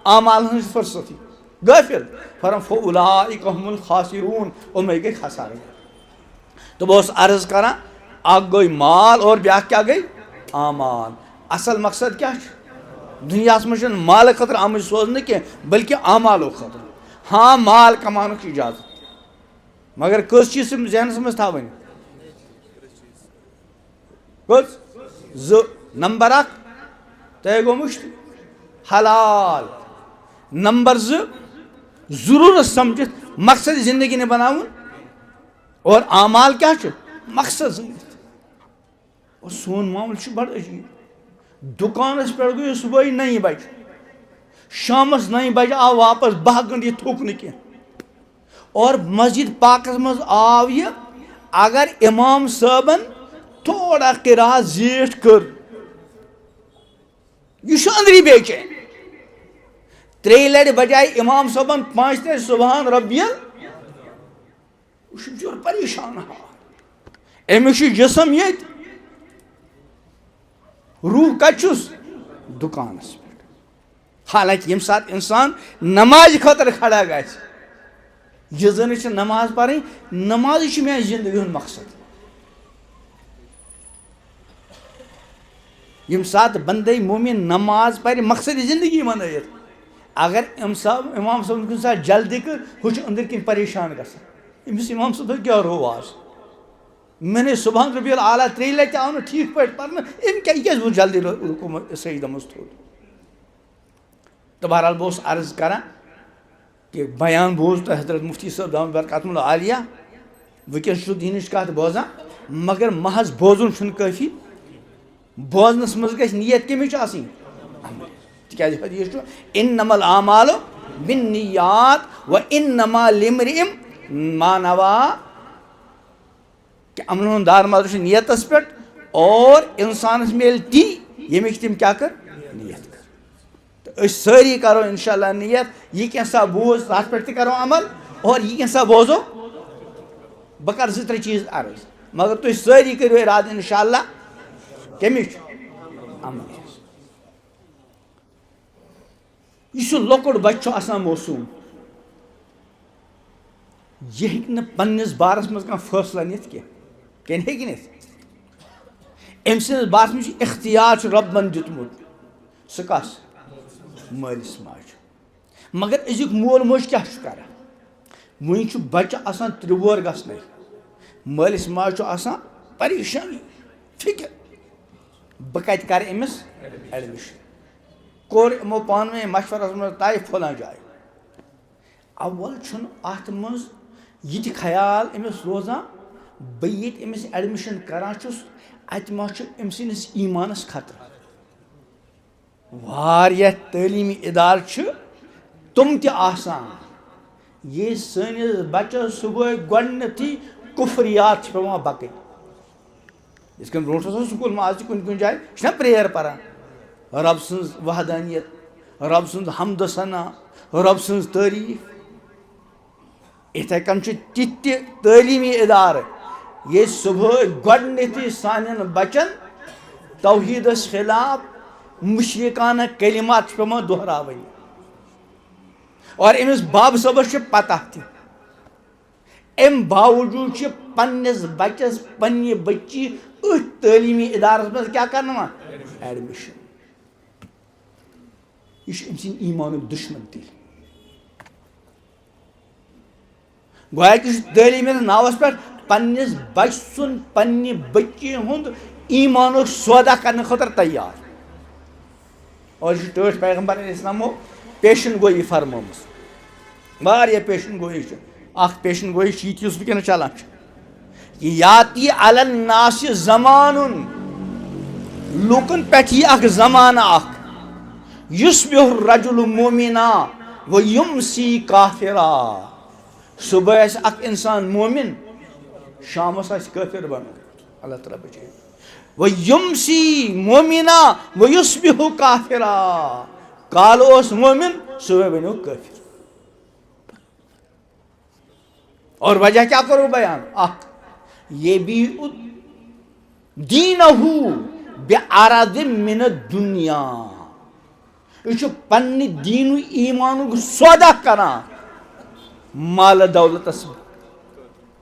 اعمالن ہٕنٛز فُرصتٕے غٲفِل فرمووُکھ فاولئک هم الخاسرون یِمے گٔے خسارٕ تہٕ بہٕ اوسُس عرض کران اکھ گوٚو مال اور بیٛاکھ کیٛاہ گٔے اعمال اصل مقصد کیٛاہ چھُ دُنیاہس منٛز چھنہٕ مالہٕ خٲطرٕ آمٕتۍ سوزنہٕ کینٛہہ بٔلکہِ اعمالو خٲطرٕ ہاں مال کماونُک چھُ اِجازت مگر کٔژ چیٖز چھِ ذہنس منٛز تھاوٕنۍ کٔژ 2 نمبر 1 تۄہہِ گوٚو مٔشتٕے حلال نمبر 2 ضروٗرت سمجھِتھ مقصد زندگی نہٕ بناوُن اور اعمال کیٛاہ چھُ مقصد زٲنِتھ اور سون معاملہٕ چھُ بڑٕ عجیٖب دُکانس پٮ۪ٹھ گٔیو صُبحٲے 9 بجہِ شامس 9 بجہِ آو واپس 12 گنٛٹہٕ یہِ تھوٚک نہٕ کینٛہہ اور مسجد پاکس منٛز آو یہِ اگر امام صٲبن تھوڑا قِرات زیٖٹھ کٔر یہِ چھُ أنٛدری بے چین 3 لٹہِ بجاے امام صٲبن 5 لٹہِ سبحان ربیل یہِ چھُ بِچور پریشان حال أمِس چھُ جسم ییٚتہِ روح کتہِ چھُس دُکانس پٮ۪ٹھ حالانکہ یم سات انسان نماز خاطر کھڑا گژھِ یہ زن نماز پڑھیں نماز میانہ زندگی ہند مقصد یم سات بندے مومن نماز پڑھ مقصد زندگی بنائت اگر امام صاحب کن سات جلدی کر ہو اندر کن پریشان گژھان امس امام صاحب کیا رو آز میں نے سبحان ربی العالیٰ 3 لٹہِ آو نا ٹھیک پٲٹھۍ پرنہٕ أمۍ کیٛازِ ووٚن جلدی رُکو سجدہ منٛز تھوٚد تہٕ بہرحال بہٕ اوسُس عرض کران کہ بیان بوز تو حضرت مفتی صٲب دامت برکاتہم اللہ عالیہ وٕنکٮ۪س چھُ دیٖنٕچ کتھ بوزان مگر محض بوزُن چھُنہٕ کٲفی بوزنس منٛز گژھِ نیت کٔمِچ آسٕنۍ تِکیٛازِ حدیث چھُ اِنما الاعمال بالنیات وانما لامرئ ما نوى کہ عملن ہُنٛد دارمدار چھُ نیتس پٮ۪ٹھ اور انسانس میلہِ تی ییٚمِچ تِم کیٛاہ کٔر نیت کٔر تہٕ أسۍ سٲری کرو انشاء اللہ نیت یہِ کینٛژھا بوز تتھ پٮ۪ٹھ تہِ کرو عمل اور یہِ کینٛژھا بوزو بہٕ کرٕ 2-3 چیٖز عرض مگر تُہۍ سٲری کٔرِو ارادٕ انشاء اللہ کمِچ عمل یہ لۄکُٹ بچہ چھُ آسان موسوٗم یہ ہیٚکہِ نہٕ پننِس بارس منٛز کانٛہہ فٲصلہٕ نِتھ کینٛہہ کینٛہہ ہیٚکہِ نِتھ أمۍ سٕنٛدِس بارس منٛز چھُ اختیار چھُ رۄبن دیُتمُت سُہ کس مٲلِس ماجہِ مگر أزیُک مول موج کیٛاہ چھُ کران وُنہِ چھُ بچہ آسان 3 وُہر گژھنَے مٲلِس ماجہِ چھُ آسان پریشٲنی فِکر بہٕ کتہِ کرٕ أمِس ایڈمِشن کوٚر یِمو پانہٕ ؤنۍ مشورس منٛز طے فلان جایہِ اول چھُنہٕ اتھ منٛز یہِ تہِ خیال أمِس روزان بہٕ ییٚتہِ أمِس ایڈمِشن کران چھُس اتہِ ما چھُ أمۍ سٕنٛدِس ایٖمانس خطرٕ واریاہ تعلیٖمی اِدارٕ چھِ تِم تہِ آسان یہِ سٲنِس بچس صُبحٲے گۄڈنیتھٕے کُفریات چھِ پیٚوان بکٕنۍ یِتھ کٔنۍ برونٛٹھ اوس سکوٗل منٛز آز تہِ کُنہِ کُنہِ جایہِ چھِ نا پریَر پران رب سٕنٛز وحدانیت رب سُنٛد حمدٕ ثنا رب سٕنٛز تعریٖف یِتھَے کٔنۍ چھُ تِتھۍ تہِ تعلیٖمی اِدارٕ ییٚتہِ صُبحٲے گۄڈنیتھٕے سانٮ۪ن بچن توحیٖدس خلاف مُشرِکانہ کلمات چھِ پیٚوان دۄہراوٕنۍ اور أمِس بابہٕ صٲبس چھِ پتہ تہِ امہِ باوجوٗد چھِ پننِس بچس پننہِ بچی أتھۍ تعلیٖمی اِدارس منٛز کیٛاہ کرناوان ایڈمِشن یہ چھُ أمۍ سٕنٛدِ ایٖمانُک دُشمن تیٚلہِ گویا کہِ چھُ تعلیٖم ہِنٛدِس ناوس پٮ۪ٹھ پننِس بچہِ سُنٛد پننہِ بچی ہُنٛد ایٖمانُک سودا کرنہٕ خٲطرٕ تیار اور یہِ چھُ ٹٲٹھۍ پیغمبر علیہ السلامو پیشن گویی فرمٲومٕژ واریاہ پیشن گویی چھِ اکھ پیشن گویی چھِ یہِ تہِ یُس وٕنکیٚنس چلان چھُ یاتی علی الناس زمانُن لوٗکن پٮ۪ٹھ یی اکھ زمانہٕ اکھ یُصبح الرجل مومنا و یمسی کافرا صبح آسہِ اکھ انسان مومن شامس آسہِ کٲفر بنومُت اللہ تعالیٰ بچٲیِن و یمسی مومنا و یصبح کافرا کالہٕ اوس مومن صبح بنیو کٲفر اور وجہ کیٛاہ کوٚرُو بیان اکھ یبیع دیٖنہُ بعرض من الدُنیا یہِ چھُ پننہِ دیٖنُک ایٖمانُک سودا کران مالہٕ دولتس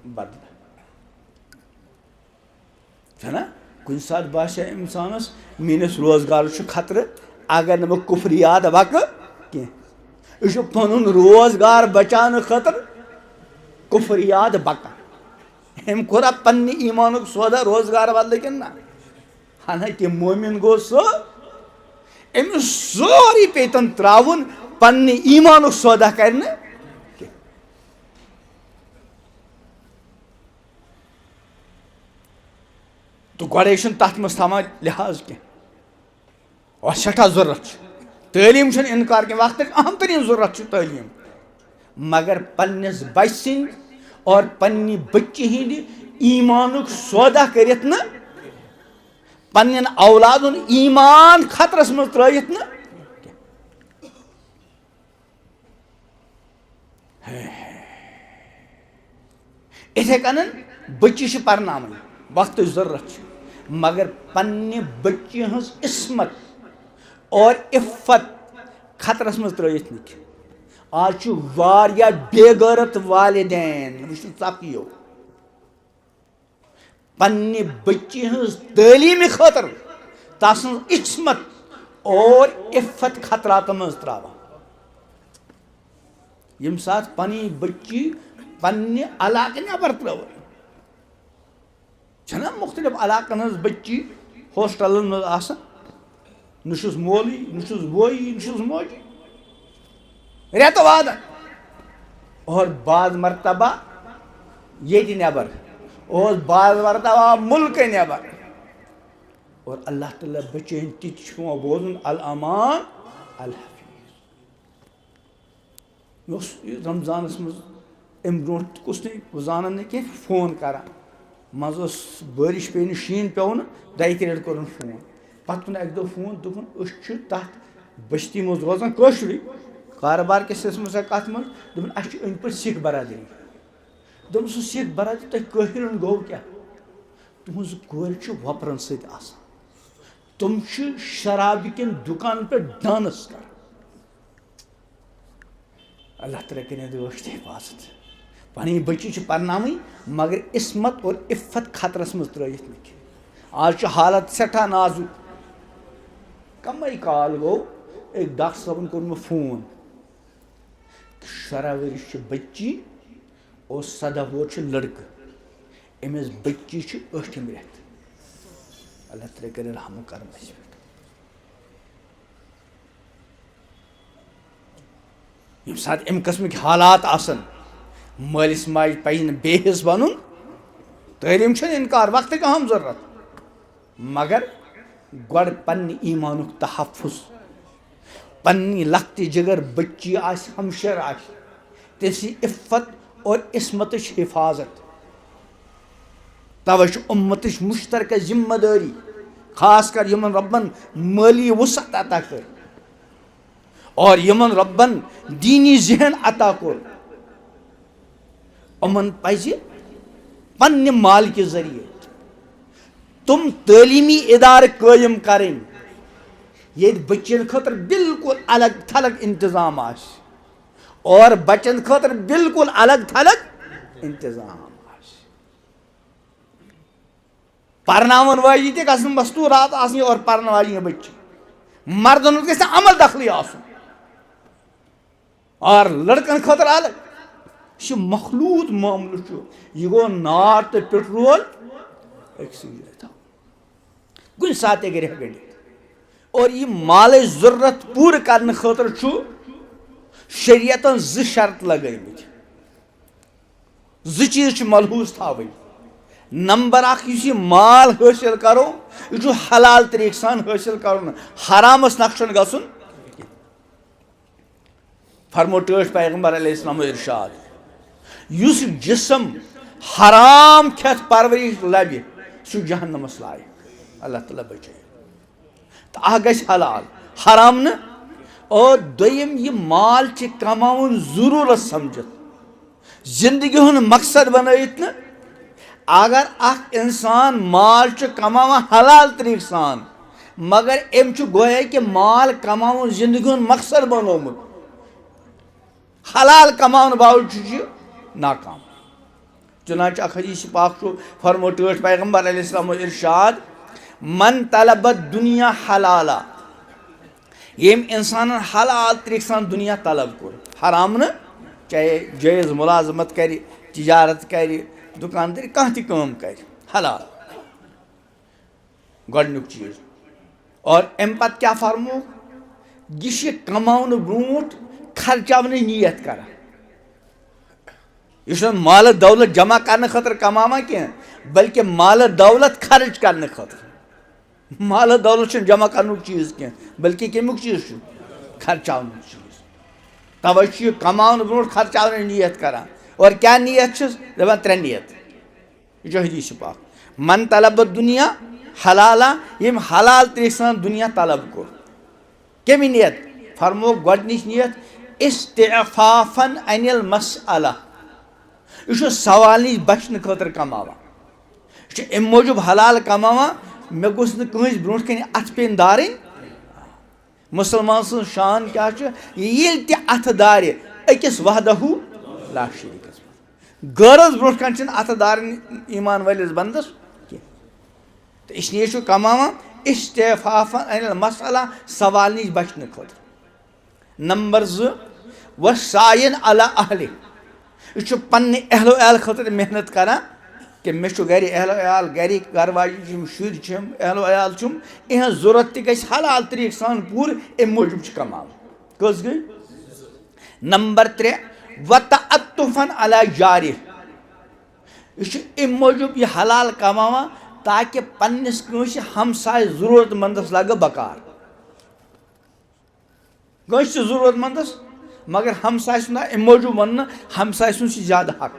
بدلہٕ چھُنہ کُنہِ ساتہٕ باسہِ اِنسانس میٲنِس روزگارس چھُ خطرٕ اگر نہٕ بہٕ کُفریات وکہٕ کینٛہہ یہِ چھُ پنُن روزگار بچاونہٕ خٲطرٕ کُفریات بکان أمۍ کوٚرا پننہِ ایٖمانُک سودا روزگار بدلہٕ کِنہٕ نہ حالانکہِ مومن گوٚو سُہ أمِس سورُے پیٚتن ترٛاوُن پننہِ ایٖمانُک سودا کرِ نہٕ کینٛہہ تہٕ گۄڈے چھُنہٕ تتھ منٛز تھاوان لحاظ کینٛہہ اور سٮ۪ٹھاہ ضروٗرت چھِ تعلیٖم چھُنہٕ اِنکار کینٛہہ وقتٕچ اہم تریٖن ضروٗرت چھِ تعلیٖم مگر پننِس بچہِ سٕنٛدۍ اور پننہِ بچی ہٕنٛدِ ایٖمانُک سودا کٔرِتھ نہٕ پننٮ۪ن اولادُن ایٖمان خطرس منٛز ترٲیِتھ نہٕ یِتھے کٔنن بچی چھِ پرناوٕنۍ وقتٕچ ضروٗرت چھِ مگر پننہِ بچی ہٕنٛز عصمت اور عفت خطرس مز ترٲیِتھ نہٕ کینٛہہ آز چھُ واریاہ بے غٲرت والدین وٕچھِو ژَپیو پنٛنہِ بٔچی ہٕنٛز تعلیٖمہِ خٲطرٕ تسٕنٛز عصمت اور عفت خطراتن منٛز ترٛاوان ییٚمہِ ساتہٕ پنٕنۍ بٔچی پنٛنہِ علاقہٕ نٮ۪بر ترٛٲوٕن چھَنا مُختلِف علاقن ہٕنٛز بٔچی ہوسٹلن منٛز آسان نہ چھُس مولوی نہ چھُس بویی نہ چھُس موجی رٮ۪تہٕ وادن اور بعض مرتبہ ییٚتہِ نٮ۪بر اور بعض مرتبہ مُلکہٕ نٮ۪بر اور اللہ تعالیٰ بچٲیِن تِتہِ چھُ پیٚوان بوزُن الامان الحفیظ مےٚ اوس رمضانس منٛز اَمہِ برونٛٹھ تہِ کُس نہٕ بہٕ زانان نہٕ کینٛہہ فون کران منٛزٕ ٲس بٲرِش پیٚیہِ نہٕ شیٖن پیوٚو نہٕ دۄیہِ ترٛیٚیہِ لٹہِ کوٚرُن فون پتہٕ کوٚر اَکہِ دۄہ فون دوٚپُن أسۍ چھِ تتھ بستی منٛز روزان کٲشرُے کاربار کِس سلسلس منٛز کتھ منٛز دوٚپُن اَسہِ چھِ أنٛدۍ پٔکۍ سِکھ برادٔری دوٚپُن سُہ سِکھ برادٔری تۄہہِ کٲشرٮ۪ن گوٚو کیٛاہ تُہٕنٛزٕ کورِ چھِ وۄپرن سۭتۍ آسان تِم چھِ شرابہِ کٮ۪ن دُکانن پٮ۪ٹھ ڈانس کران اللہ تعالیٰ کٔرِنۍ عٲش تہٕ حفاظت پنٕنۍ بچی چھِ پرناوٕنۍ مگر عصمت اور عفت خطرس منٛز ترٛٲیِتھ نہٕ کینٛہہ آز چھُ حالت سٮ۪ٹھاہ نازُک کمٕے کال گوٚو أکۍ ڈاکٹر صٲبن کوٚر مےٚ فون 16 ؤرِش چھِ بچی اور 17 وُہُر چھُ لڑکہٕ أمِس بچی چھِ 8م رٮ۪تھ اللہ تعالیٰ کٔرِنۍ رحم کرم اَسہِ پٮ۪ٹھ ییٚمہِ ساتہٕ اَمہِ قٕسمٕکۍ حالات آسن مٲلِس ماجہِ پزِ نہٕ بے حِس بنُن تعلیٖم چھُنہٕ اِنکار وقتٕچ اہم ضروٗرت مگر گۄڈٕ پننہِ ایٖمانُک تحفظ پننہِ لۄکٹہِ جگر بچی آسہِ ہمشیر آسہِ تٔمۍ سٕنٛز عفت اور عصمتٕچ حفاظت توے چھُ اُمتٕچ مُشترکہ ذمہ دٲری خاص کر یِمن رۄبن مٲلی وُسعت عطا کٔر اور یِمن رۄبن دیٖنی ذہن عطا کوٚر یِمن پزِ پننہِ مالکہِ ذٔریعہٕ تِم تعلیٖمی اِدارٕ قٲیِم کرٕنۍ ییٚتہِ بٔچین خٲطرٕ بالکل الگ تھلگ انتظام آسہِ اور بچن خٲطرٕ بالکل الگ تھلگ انتظام آسہِ پرناون واجنہِ تہِ گژھن مستوٗرات آسنہِ اور پرن واجنہِ بچی مردن منٛز گژھِ نہٕ عمل دخلٕے آسُن اور لڑکن خٲطرٕ الگ یہِ چھُ مخلوٗط معاملہٕ چھُ یہِ گوٚو نار تہٕ پیٹرول أکسٕے جایہِ تھاوُن کُنہِ ساتہٕ تہِ ہیٚکہِ گٔنڈِتھ اور یہِ مالٕچ ضروٗرت پوٗرٕ کرنہٕ خٲطرٕ چھُ شریعتن 2 شرط لگٲومٕتۍ 2 چیٖز چھِ ملحوٗظ تھاوٕنۍ نمبر 1 یُس یہِ مال حٲصِل کرو یہِ چھُ حلال طریٖقہٕ سان حٲصِل کرُن حرامس نکھٕ چھُنہٕ گژھُن فرمو ٹٲٹھۍ پیغمبر علیہ السلام ارشاد یُس جسم حرام کھٮ۪تھ پرورش لبہِ سُہ جہنمس لایق اللہ تعالیٰ بچٲیِن تہٕ اکھ گژھِ حلال حرام نہٕ اور دوٚیِم یہِ مال چھِ کماوُن ضروٗرت سمجھِتھ زندگی ہُنٛد مقصد بنٲیِتھ نہٕ اگر اکھ انسان مال چھُ کماوان حلال طریٖقہٕ سان مگر أمۍ چھُ گویا کہِ مال کماوُن زندگی ہُنٛد مقصد بنومُت حلال کماونہٕ باوجوٗد چھُ یہِ ناکام چُنانچہ اکھ حدیث پاک چھُ فرمو ٹٲٹھۍ پیغمبر علیہ السلام ارشاد من طلب دُنیا حلالا ییٚمۍ اِنسانن حلال طریٖقہٕ سان دُنیا طلب کوٚر حرام نہٕ چاہے جٲیز مُلازمت کرِ تجارت کرِ دُکاندٲری کانٛہہ تہِ کٲم کرِ حلال گۄڈنیُک چیٖز اور اَمہِ پتہٕ کیٛاہ فرمووُکھ یہِ چھِ کماونہٕ برونٛٹھ خرچاونٕچ نیت کران یہِ چھُنہٕ مالہٕ دولت جمع کرنہٕ خٲطرٕ کماوان کینٛہہ بلکہِ مالہٕ دولت خرٕچ کرنہٕ خٲطرٕ مالہٕ دولت چھُنہٕ جمع کرنُک چیٖز کینٛہہ بلکہِ کمیُک چیٖز چھُ خرچاونُک چیٖز توے چھُ یہِ کماونہٕ برونٛٹھ خرچاونٕچ نیت کران اور کیٛاہ نیت چھِس دپان 3 نیت یہِ چھُ حدیث پاک من طلب دُنیا حلالا ییٚمۍ حلال طریٖقہٕ سان دُنیا طلب کوٚر کمہِ نیت فرمو گۄڈنِچ نیت استعفافن عن المسألہ یہِ چھُ سوال نِش بچنہٕ خٲطرٕ کماوان یہِ چھُ امہِ موٗجوٗب حلال کماوان مےٚ گوٚژھ نہٕ کٲنٛسہِ برونٛٹھ کنہِ اتھٕ پیٚنۍ دارٕنۍ مسلمان سن شان کیا یل تہ اتھ دار اکس وحدہ لا شریکس غرض برو کن اتھ دار ایمان ولس بندس کی تو اس لیے کماوان استعفافا عن المسئلہ سوال نش بچنے خاطر نمبر 2 وسائن علی اہل یہ پنہ اہل و عیال خاطر محنت کران کہ مے گھر اہل و عیال گھر گھر واجن شر اہل و عیال یہ ضرورت تہ گژھِ حلال طریقہ سان پور ام موجود کماوان کس گئی نمبر 3 وتعطفا علی جارہ یہ ام موجود یہ حلال کماوان تاکہ پنس کنس ہمسائے ضرورت مندس لگہ بکار کنس ضرورت مندس مگر ہمسائے سن ام موجود ون ہمسائے سن زیادہ حق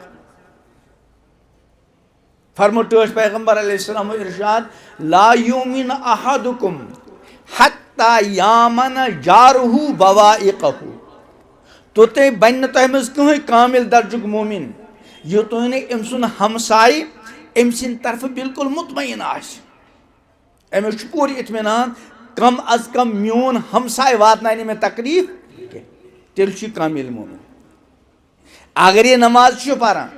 فرمو ٹھٹ پیغمبر علیہ السلام ارشاد لا یؤمن احدکم حتی یامن جارہ بوائقہ توتے بن تہ مز کہیں کامل درجک مومن یوتن ام سن ہمسائے ام سند طرف بالکل مطمئن امس پوری اطمینان کم از کم میون ہمسائے واتنائے میں تکلیف تیل کامل مومن اگر یہ نماز پران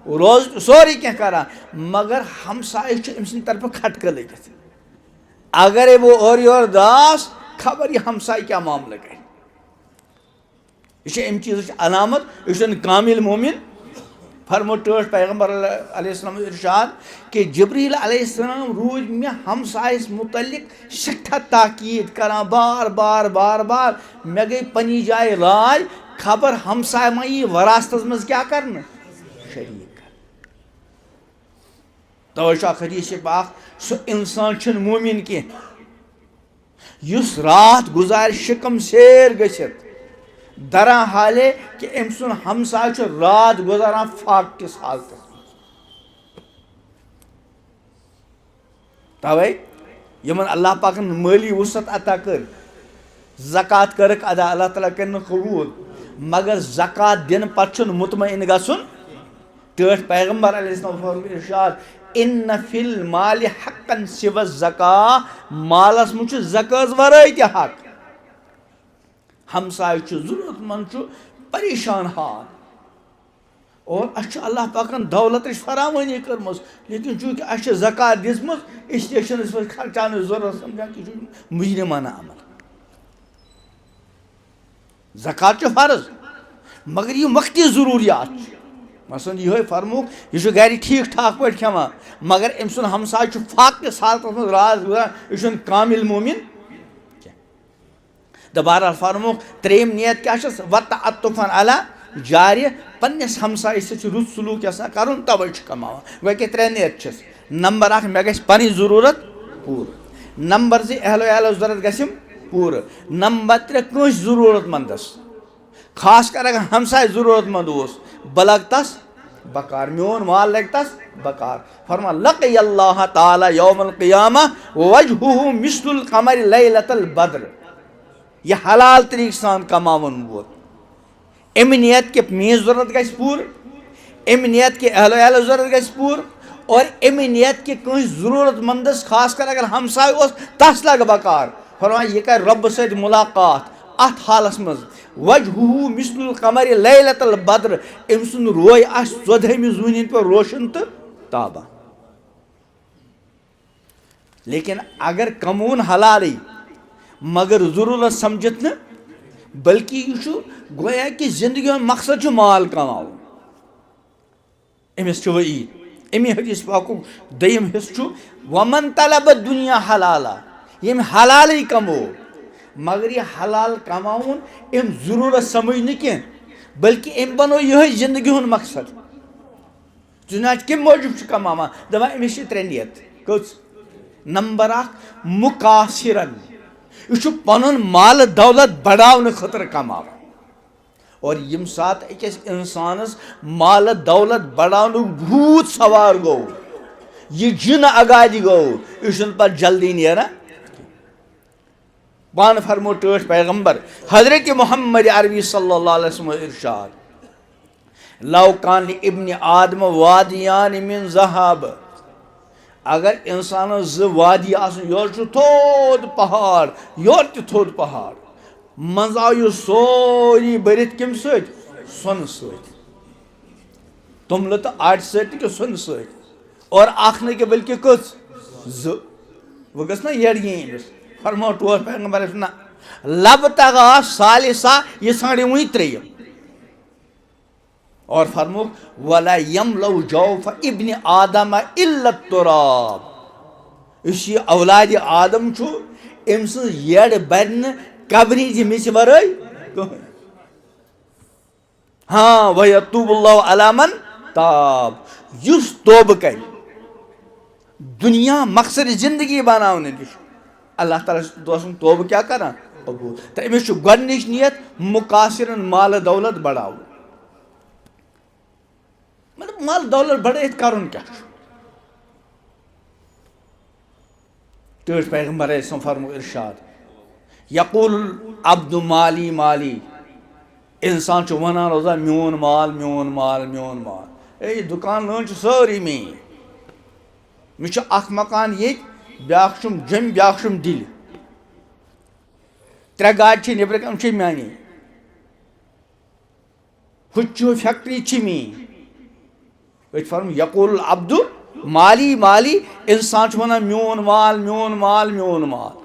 روز سوری کی کران مگر ہمسائے ام سند طرف کھٹکہ لگت اگر وہ اور یور داس خبر یہ ہمسائے کیا معاملہ کرے یہ ام چیز علامت یہ کامل مومن فرمو ٹھٹ پیغمبر علیہ السلام ارشاد کہ جبریل علیہ السلام روز میں ہمسائس متعلق سٹھا تاکید کران بار بار بار بار میں گئی پنی جائے راج خبر ہمسائے ما یہ وراثت مز کیا کرنا شریک کر توجہ حدیث پاک سو انسان چھن مومن کی یس رات گزار شکم سیر گچھت دران حالے کہ ام سن ہمسائے رات گزاران فاق کس حالت توے یمن اللہ پاکن مالی وسعت عطا کر زکات کرک ادا اللہ تعالیٰ کرن قبول مگر زکات دن پتہ مطمئن گژھن ٹھٹ پیغمبر علیہ السلام فرموو ارشاد ان فی المال حقا سوى الزکاة مالس مجھ زکاز ورائے تہ حق ہمسائے ضرورت مند پریشان حال اور اس اللہ پاکن دولت فراوانی کرم لیکن چونکہ اس زکات دم اس لیے خرچان ضرورت سمجھان کہ مجرمانہ عمل زکات فرض مگر یہ وقتی ضروریات مثلا یہ فرموک یہ گھر ٹھیک ٹھاک پہ کھیوان مگر ام سن ہمسائے فاق کس حالت مز راز گزاران یہ کامل مومن دوبارہ فرموک تریم نیت کیا وتعطفا علی جارہ پنس ہمسائے سے رت سلوک کرن توے کماوان گو کہ 3 نیت نمبر 1 مے گژھِ پنٕنۍ ضرورت پور نمبر 2 اہل و عیالس ضرورت گژھم پور نمبر 3 کٲنٛسہِ ضرورت مندس خاص کر اگر ہمسائے ضرورت مند اوس بہ لگ تس بکار میون مال لگ تس بکار فرما لقی اللہ تعالی یوم القیامہ وجہہ مثل القمر لیلۃ البدر یہ حلال طریقہ سان کماون ووت ام نیت کہ میری ضرورت گژھِ پور ام نیت کہ اہل و عیال ضرورت گژھِ پور اور ام نیت کہ کٲنٛسہِ ضرورت مندس خاص کر اگر ہمسائے اوس تس لگ بکار فرما یہ کر رب سۭتۍ ملاقات ات حالس مز وجہہ مثل القمر لیلۃ البدر ام سن روے آس 14 زوٗنہِ پہ روشن تو تابہ لیکن اگر کمون حلالی مگر ضرورت سمجھت نا بلکہ یہ گویا کہ زندگی ہند مقصد مال کماؤ امس وعید امی حدیث پاک دیم حص ومن طلب دنیا حلالا یم حلالی کمو مگر یہ حلال کماؤن ام ضرورت سمجھ کی بلکہ ام بنو یہ زندگی ہند مقصد چنانچہ کم موجود کماوان دپان امس 3 نیت کٔژ نمبر 1 مقاصرن یہ پن مال دولت بڑھانے خاطر کماوان اور یم سات اکس انسانس مال دولت بڑھانے بھوت سوار گو یہ جن اگادی گو یہ پہ جلدی نیران پان فرمو ٹھٹ پیغمبر حضرت محمد عربی صلی اللہ علیہ وسلم ارشاد لو کان ابن آدم وادیان من ذہب اگر انسان زادی یور تھود پہاڑ یور تھود پہاڑ مز آو یہ سوری برت کم سن ست تمل تو آٹ ست سن ست اور اخ نہ کہ بلکہ کچھ وہ گھس نا یڑ فرمو ٹور پیغمبر نا لب تگا ثالثہ یہ ژھانڈے وٕنۍ ترٛیٚیِم اور فرمو ولا یملو جوف ابن آدم الا التراب اس یہ اولاد آدم چھو ام سن یڑ برن قبری جی مچ ورٲے ہاں ویتوب اللہ علی من تاب یس توبہ کر دنیا مقصد زندگی بناؤن نش اللہ تعالیٰ دوسن توبہ کیا کران قبول تو امس چھُ گۄڈنِچ نیت مقاصرن مال دولت بڑھاو مطلب مال دولت بڑھائت کرن کیا ٹھیک پیغمبر علیہ السلام فرمو ارشاد یقول عبد مالی مالی انسان چھُ ونان روزان میون مال میون مال میون مال اے دکان لٲن چھِ سٲری میٛٲنۍ مےٚ چھُ اکھ مکان ییٚتہِ بیٛاکھ چھُم جوٚمہِ بیٛاکھ چھُم دِلہِ ترٛےٚ گاڑِ چھِ نیٚبرٕ کَنہِ چھِ میٛانے ہُتہِ چھُ فیکٹری چھِ میٛٲنۍ أتۍ فرمو یقول العبد مالی مالی انسان چھُ ونان میون مال میون مال میون مال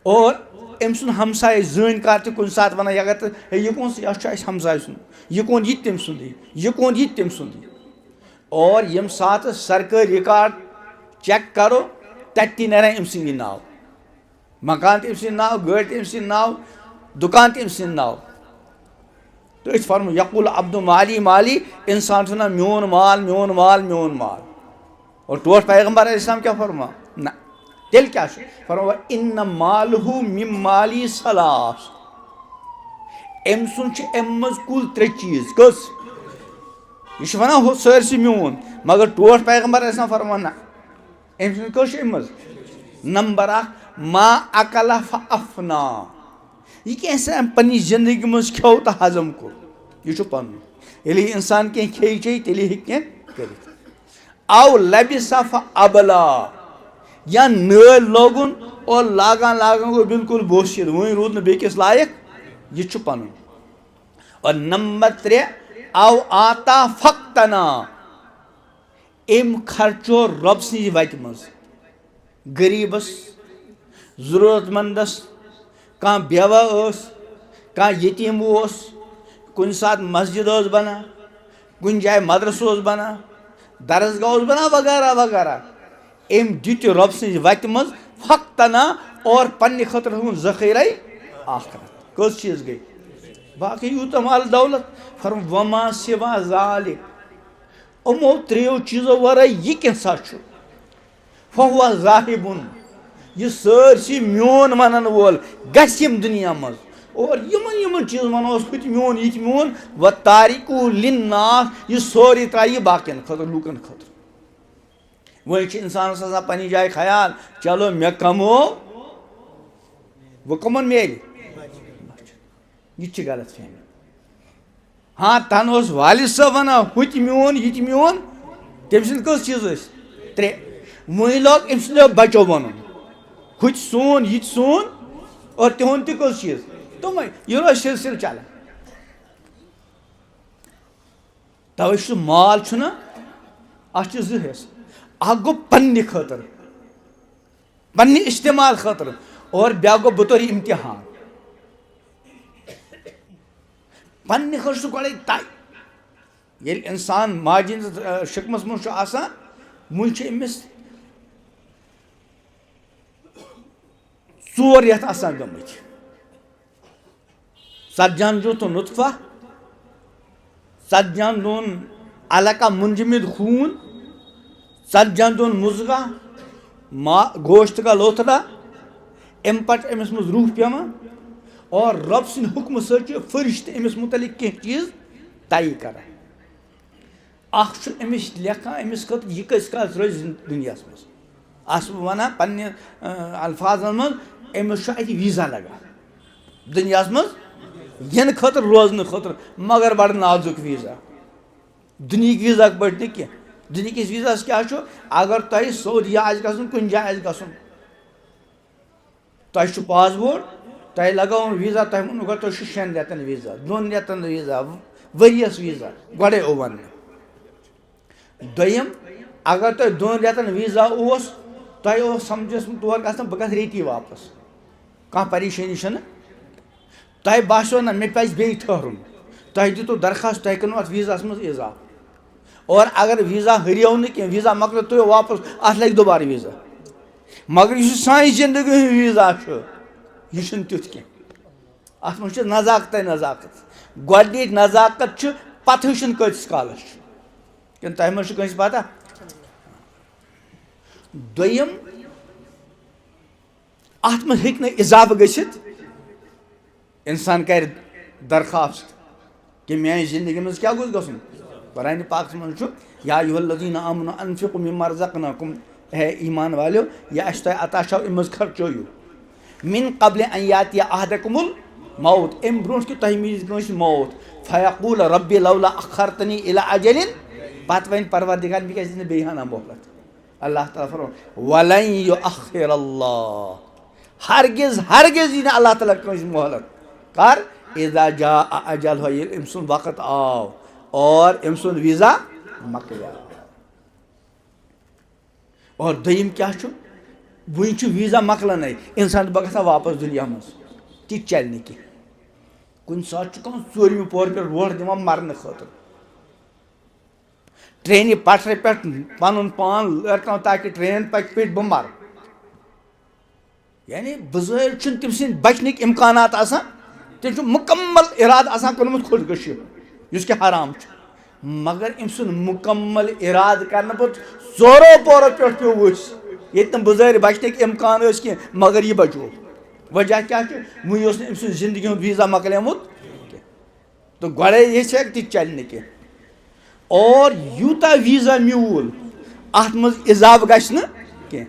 اور أمۍ سُنٛد ہمساے زٲنۍ کار تہِ کُنہِ ساتہٕ ونان اگر تہٕ ہے یہِ کون یہِ چھُ اَسہِ ہمساے سُنٛد یہِ کون یہِ تہِ تٔمۍ سُنٛدٕے یہِ کون یہِ تہِ تٔمۍ سُنٛدٕے اور ییٚمہِ ساتہٕ سرکٲرۍ رِکاڈ چیک کرو تتہِ تہِ نیران أمۍ سٕنٛدی ناو مکان تہِ أمۍ سٕنٛدۍ ناو گٲڑۍ تہِ أمۍ سٕنٛدۍ ناو دُکان تہِ أمۍ سٕنٛدۍ ناو تو أسۍ فرمو یقول عبد مالی مالی انسان چھُ ونان میون مال میون مال میون مال اور ٹوٹھ پیغمبر علیہ السلام کیا فرما نہ تیٚلہِ کیٛاہ چھُ فرما ان مالہ من مالی ثلاث أمۍ سُنٛد چھُ اَمہِ منٛز کُل ترٛےٚ چیٖز کٔژ یہ چھُ ونان ہُہ سٲرسٕے میون مگر ٹوٹھ پیغمبر علیہ السلام فرمان نہ أمۍ سُنٛد کٔژ چھِ اَمہِ منٛز نمبر اکھ ما اکل فافنا یہ کیٚنٛہہ أمۍ پننہِ زندگی منٛز کھیوٚو تہٕ ہضم کوٚر یہ چھُ پنُن ییٚلہِ یہِ انسان کینٛہہ کھیٚیہِ چیٚیہِ تیٚلی ہیٚکہِ کینٛہہ کٔرِتھ او لبس فابلا یا نٲلۍ لوگُن اور لاگان لاگان گوٚو بالکل بوشِد وۄنۍ روٗد نہٕ بیٚکِس لایق یہ چھُ پنُن اور نمبر ترٛےٚ او آتا فقتنا أمۍ خرچو رۄب سٕنٛزِ وتہِ منٛز غریٖبس ضروٗرت منٛدس کانٛہہ بیوا ٲس کانٛہہ یتیٖم اوس کُنہِ ساتہٕ مسجد ٲس بنان کُنہِ جایہِ مدرسہٕ اوس بنان درسگاہ اوس بنان وغیرہ وغیرہ أمۍ دیُت یہِ رۄب سٕنٛزِ وتہِ منٛز فقتنا اور پننہِ خٲطرٕ تھوٚوُن ذخیٖرے آخرت کٔژ چیٖز گٔے باقٕے یوٗتاہ مال دولت فرم وما سوا ذالک یِمو ترٛیٚیو چیٖزو ورٲے یہِ کینٛژھا چھُ فہو ذاہبُن یہ سٲرسٕے میون ونن وول گژھِ ییٚمہِ دُنیا منٛز اور یِمن یِمن چیٖزن ونوس ہُہ تہِ میون یہِ تہِ میون و تاریکو لِلناس یہِ سورُے ترٛایہِ یہِ باقین خٲطرٕ لوٗکن خٲطرٕ وۄنۍ چھُ انسانس آسان پننہِ جایہِ خیال چلو مےٚ کمو وۄنۍ کٕمن میلہِ یہ تہِ چھِ غلط فہمی ہاں تن اوس والد صٲب ونان ہُہ تہِ میون یہِ تہِ میون تٔمۍ سٕنٛدۍ کٔژ چیٖز ٲسۍ ترٛےٚ وۄنۍ لوگ أمۍ سٕنٛدیو بچو ونُن ہُہ تہِ سون یہِ تہِ سون اور تِہُنٛد تہِ کٔژ چیٖز تِمے یہِ روزِ سلسلہٕ چلان توے چھُ مال چھُنہ اتھ چھِ زٕ حصہٕ اکھ گوٚو پننہِ خٲطرٕ پننہِ استعمال خٲطرٕ اور بیاکھ گوٚو بطور امتحان پننہِ خٲطرٕ چھُ گۄڈے طے ییٚلہِ انسان ماجہِ ہٕنٛدِس شِکمس منٛز چھُ آسان وُنہِ چھِ أمِس 4 رٮ۪تھ آسان گٔمٕتۍ ژتجِہن دۄہن نُطفہ ژتجِہن دۄہن علقہ منجمد خوٗن ژتجِہن دۄہن مُضغہ گوشت کا لوتھڑا امہِ پتہٕ چھِ أمِس منٛز روح پیٚوان اور رۄب سٕنٛدِ حُکمہٕ سۭتۍ چھُ فرشتہٕ أمِس مُتعلق کینٛہہ چیٖز طے کران اکھ چھُ أمِس لیکھان أمِس خٲطرٕ یہِ کۭتِس کالس روزِ دُنیاہس منٛز آسہٕ بہٕ ونان پننہِ الفاظن منٛز أمِس چھُ اَتہِ ویٖزا لگان دُنیاہس منٛز یِنہٕ خٲطرٕ روزنہٕ خٲطرٕ مگر بڑٕ نازُک ویٖزا دُنہِکۍ ویٖزا پٲٹھۍ نہٕ کینٛہہ دنکس ویزاس کیا چھو اگر تہ سعودیہ آسہِ گژھُن کُنہِ جایہِ آسہِ گژھُن تۄہہِ چھُ پاسپورٹ تۄہہِ لگاوُن ویٖزا تۄہہِ ووٚنوُ گۄڈٕ تۄہہِ چھُ 6 رٮ۪تن ویٖزا 2 رٮ۪تن ویٖزا ؤریَس ویٖزا گۄڈے او وننہٕ دوٚیِم اگر تۄہہِ 2 رٮ۪تن ویٖزا اوس تۄہہِ اوس سمجھس تور گژھُن بہٕ گژھٕ ریٚتی واپس کانٛہہ پریشٲنی چھَنہٕ تۄہہِ باسیو نہ مےٚ پَزِ بیٚیہِ ٹھہرُن تۄہہِ دِتوٗ درخاست تۄہہِ کٔرنو اَتھ ویٖزاہَس منٛز اضافہٕ اور اگر ویٖزا ہُریو نہٕ کینٛہہ ویٖزا مۄکلیو تُہۍ واپس اَتھ لگہِ دُبارٕ ویٖزا مگر یُس یہِ سانہِ زندگی ہُنٛد ویٖزا چھُ یہِ چھُنہٕ تیُتھ کینٛہہ اَتھ منٛز چھِ نزاکتَے نزاکت گۄڈنِچ نزاکت چھِ پَتہٕ وٕچھُن کۭتِس کالس چھُ کِنہٕ تۄہہِ منٛز چھُ کٲنٛسہِ پتہ دوٚیِم اَتھ منٛز ہیٚکہِ نہٕ اِضافہٕ گٔژھِتھ اِنسان کَرِ درخاست کہ میٛانہِ زندگی منٛز کیٛاہ گوٚژھ گژھُن قرآنِ پاکَس منٛز چھُ یا ایُہا الذیٖنَ آمنوا انفقوا مما رزقناکُم ہے ایمان والیو یہِ اَسہِ تۄہہِ عطا چھو اَمہِ منٛز خرچٲیِو من قبل ان یاتیہ احدکم الموت امہِ برونٛٹھ کہِ تۄہہِ میٖلہِ کٲنٛسہِ موت فیقول ربی لولا اخرتنی الی اجل پتہٕ وَنہِ پروردگار مےٚ کیٛازِ دِنہٕ بیٚیہِ ہنا مۄہلت اللہ تعالیٰ فرماوان ولن یؤخر اللہ ہرگز ہرگز یی نہٕ اللہ تعالیٰ کٲنٛسہِ مۄہلت کر اذا جاء اجلہ ییٚلہِ أمۍ سُنٛد وقت آو اور أمۍ سُنٛد ویٖزا مۄکلیو اور دوٚیِم کیٛاہ چھُ وٕنہِ چھُ ویٖزا مۄکلانٕے اِنسان بہٕ گژھٕ ہا واپس دُنیا منٛز تہِ چلہِ نہٕ کینٛہہ کُنہِ ساتہٕ چھُ کانٛہہ ژوٗرمہِ پورٕ پٮ۪ٹھ ووٹ دِوان مرنہٕ خٲطرٕ ٹرینہِ پٹھرِ پٮ۪ٹھ پنُن پان لٔرکاوُن تاکہِ ٹرین پکہِ پیٚٹھۍ بہٕ مرٕ یعنی بظٲہِر چھُنہٕ تٔمۍ سٕنٛدۍ بچنٕکۍ اِمکانات آسان تٔمۍ چھُ مُکمل ارادٕ آسان کوٚرمُت خودکٔشی یُس کہِ حرام چھُ مگر أمۍ سُنٛد مُکمل ارادٕ کرنہٕ پتہٕ ژورو پورو پٮ۪ٹھ پیوٚو ؤسۍ ییٚتہِ نہٕ بظٲہِر بچنٕکۍ اِمکان ٲسۍ کینٛہہ مگر یہِ بچو وجہ کیٛاہ چھُ وٕنہِ اوس نہٕ أمۍ سٕنٛز زندگی ہُنٛد ویٖزا مۄکلیومُت کینٛہہ تہٕ گۄڈے یژھِ ہا تہِ چلہِ نہٕ کینٛہہ اور یوٗتاہ ویٖزا میوٗل اَتھ منٛز اضافہٕ گژھِ نہٕ کینٛہہ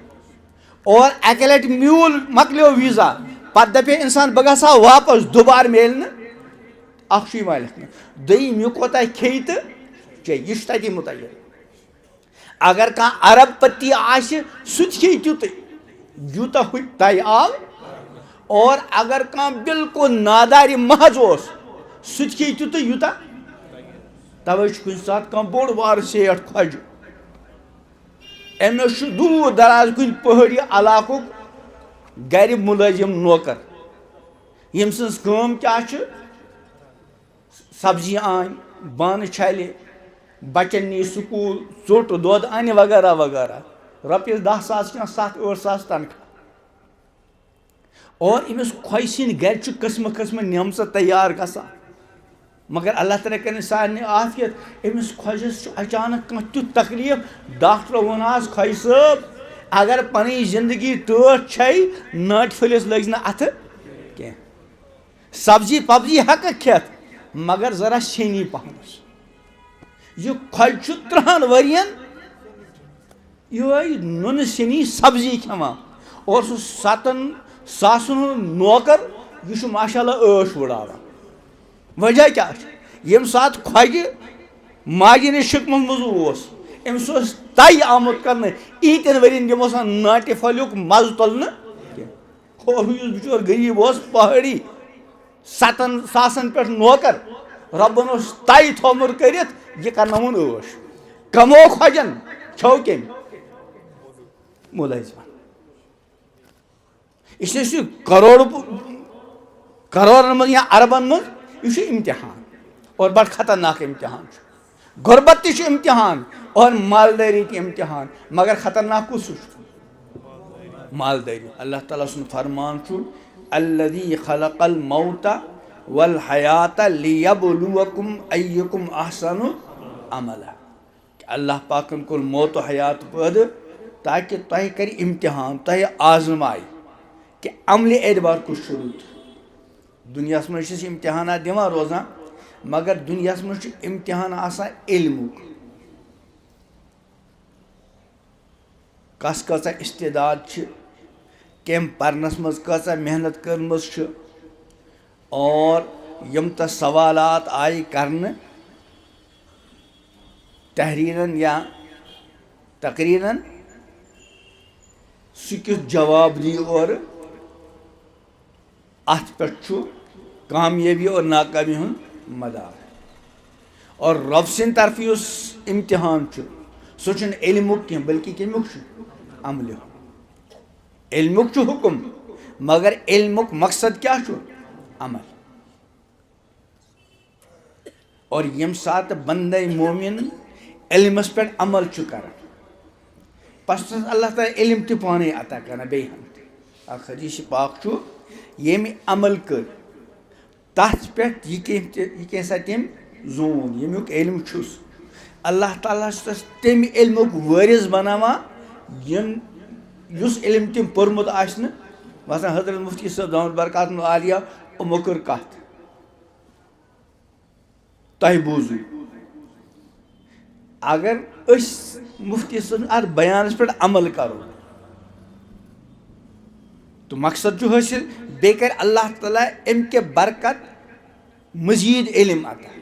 اور اَکہِ لٹہِ میوٗل مۄکلیو ویٖزا پتہٕ دپے اِنسان بہٕ گژھٕ ہا واپس دُبارٕ میلہِ نہٕ اکھ چھُ یِوان لیکھنہٕ دوٚیِم یہِ کوتاہ کھیٚیہِ تہٕ چیٚیہِ یہِ چھُ تتی مُتعین اگر کانٛہہ ارب پتی آسہِ سُہ تہِ کھیٚیہِ تیُتُے یوٗتاہ ہُہ تۄہہِ آو اور اگر کانٛہہ بالکل نادارِ محض اوس سُہ تہِ کھیٚیہِ تیُتُے یوٗتاہ تَوَے چھُ کُنہِ ساتہٕ کانٛہہ بوٚڑ بارٕ سیٹھ کھۄجہِ أمِس چھُ دوٗر دراز کُنہِ پہٲڑی علاقُک گرِ مُلٲزِم نوکر ییٚمہِ سٕنٛز کٲم کیٛاہ چھِ سبزی آنہِ بانہٕ چھلہِ بچن نی سکوٗل ژوٚٹ دۄد انہِ وغیرہ وغیرہ رۄپیَس 10 ساس کینٛہہ 7-8 ساس تنخواہ اور أمِس خۄجہِ سٕنٛدِ گرِ چھُ قٕسمہٕ قٕسمہٕ نعمژٕ تیار گژھان مگر اللہ تعالیٰ کَرِ سارنٕے عافیت أمِس خۄجَس چھُ اچانک کانٛہہ تیُتھ تکلیٖف ڈاکٹرو ووٚن آز خۄجہِ صٲب اگر پنٕنۍ زندگی ٹٲٹھ چھے ناٹہِ پھٔلِس لٔگۍ نہٕ اَتھٕ کینٛہہ سبزی پبزی ہٮ۪ککھ کھٮ۪تھ مگر ذرا سیٚنی پہنَس یہِ خۄجہِ چھُ 30 ؤرین یِہوٚے نُنہٕ سیٚنی سبزی کھٮ۪وان اور سُہ 7 ساسن ہُنٛد نوکر یہِ چھُ ماشاء اللہ ٲش وُڑاوان وجہ کیٛاہ چھُ ییٚمہِ ساتہٕ خۄجہِ ماجہِ ہِنٛدِس شِکمَس منٛز اوس أمِس اوس طے آمُت کرنہٕ ییٖتٮ۪ن ؤرین دِموس ناٹہِ پھلیُک مَزٕ تُلنہٕ کینٛہہ اور ہُہ یُس بِچور غریٖب اوس پہٲڑی 7 ساسن پٮ۪ٹھ نوکر رۄبن اوس طے تھومُت کٔرِتھ یہِ کرناوُن ٲش کمو خۄجن کھیٚو کٔمۍ مُلٲزِمن اِسلیے چھُ کرورن منٛز یا اربن منٛز یہِ چھُ اِمتِحان اور بڑٕ خطرناک اِمتِحان چھُ غُربت تہِ چھُ اِمتِحان اور مالدٲری تہِ اِمتِحان مگر خطرناک کُس چھُ مالدٲری اللہ تعالیٰ سُنٛد فرمان چھُ الذی خلق الموت والحیات لیبلوکم ایکم احسن عملا اللہ پاکن کوٚر موت و حیات پٲدٕ تاکہِ تۄہہِ کرِ اِمتِحان تۄہہِ آزمایہِ کہِ عملہِ اعتبار کُس چھُ رُت دُنیاہس منٛز چھِ أسۍ اِمتِحانات دِوان روزان مگر دُنیاہس منٛز چھُ اِمتِحان آسان علمُک کس کۭژاہ استعداد چھِ کٔمۍ پرنس منٛز کۭژاہ محنت کٔرمٕژ چھِ اور یِم تتھ سوالات آیہِ کرنہٕ تحریٖرن یا تقریراً سہ کیُتھ جواب دی اور ات پہ کامیابی اور ناکامی ہند مدار اور رب سند طرف اس امتحان سہ علمک کی بلکہ کمیک عمل علمک حکم مگر علمک مقصد کیا عمل اور یم سات بندہ مومن علمس پہ عمل کر پس اللہ تعالیٰ علم تہ پانے عطا کرنا بیٚیہِ حدیث پاک یم عمل کر تس پہ یہ کیسا تم زون یمیک علم چھس اللہ تعالیٰ تس تم علمک وارث بناوان یس علم تم پورمت آسہ مثلا حضرت مفتی صاحب دامت برکات عالیہ یِمو کٔر کتھ تہ بوٗزِو اگر اس مفتی صاحب ات بیانس پہ عمل کرو تو مقصد حاصل بیٚیہِ کر اللہ تعالیٰ ام کے برکت مزید علم عطا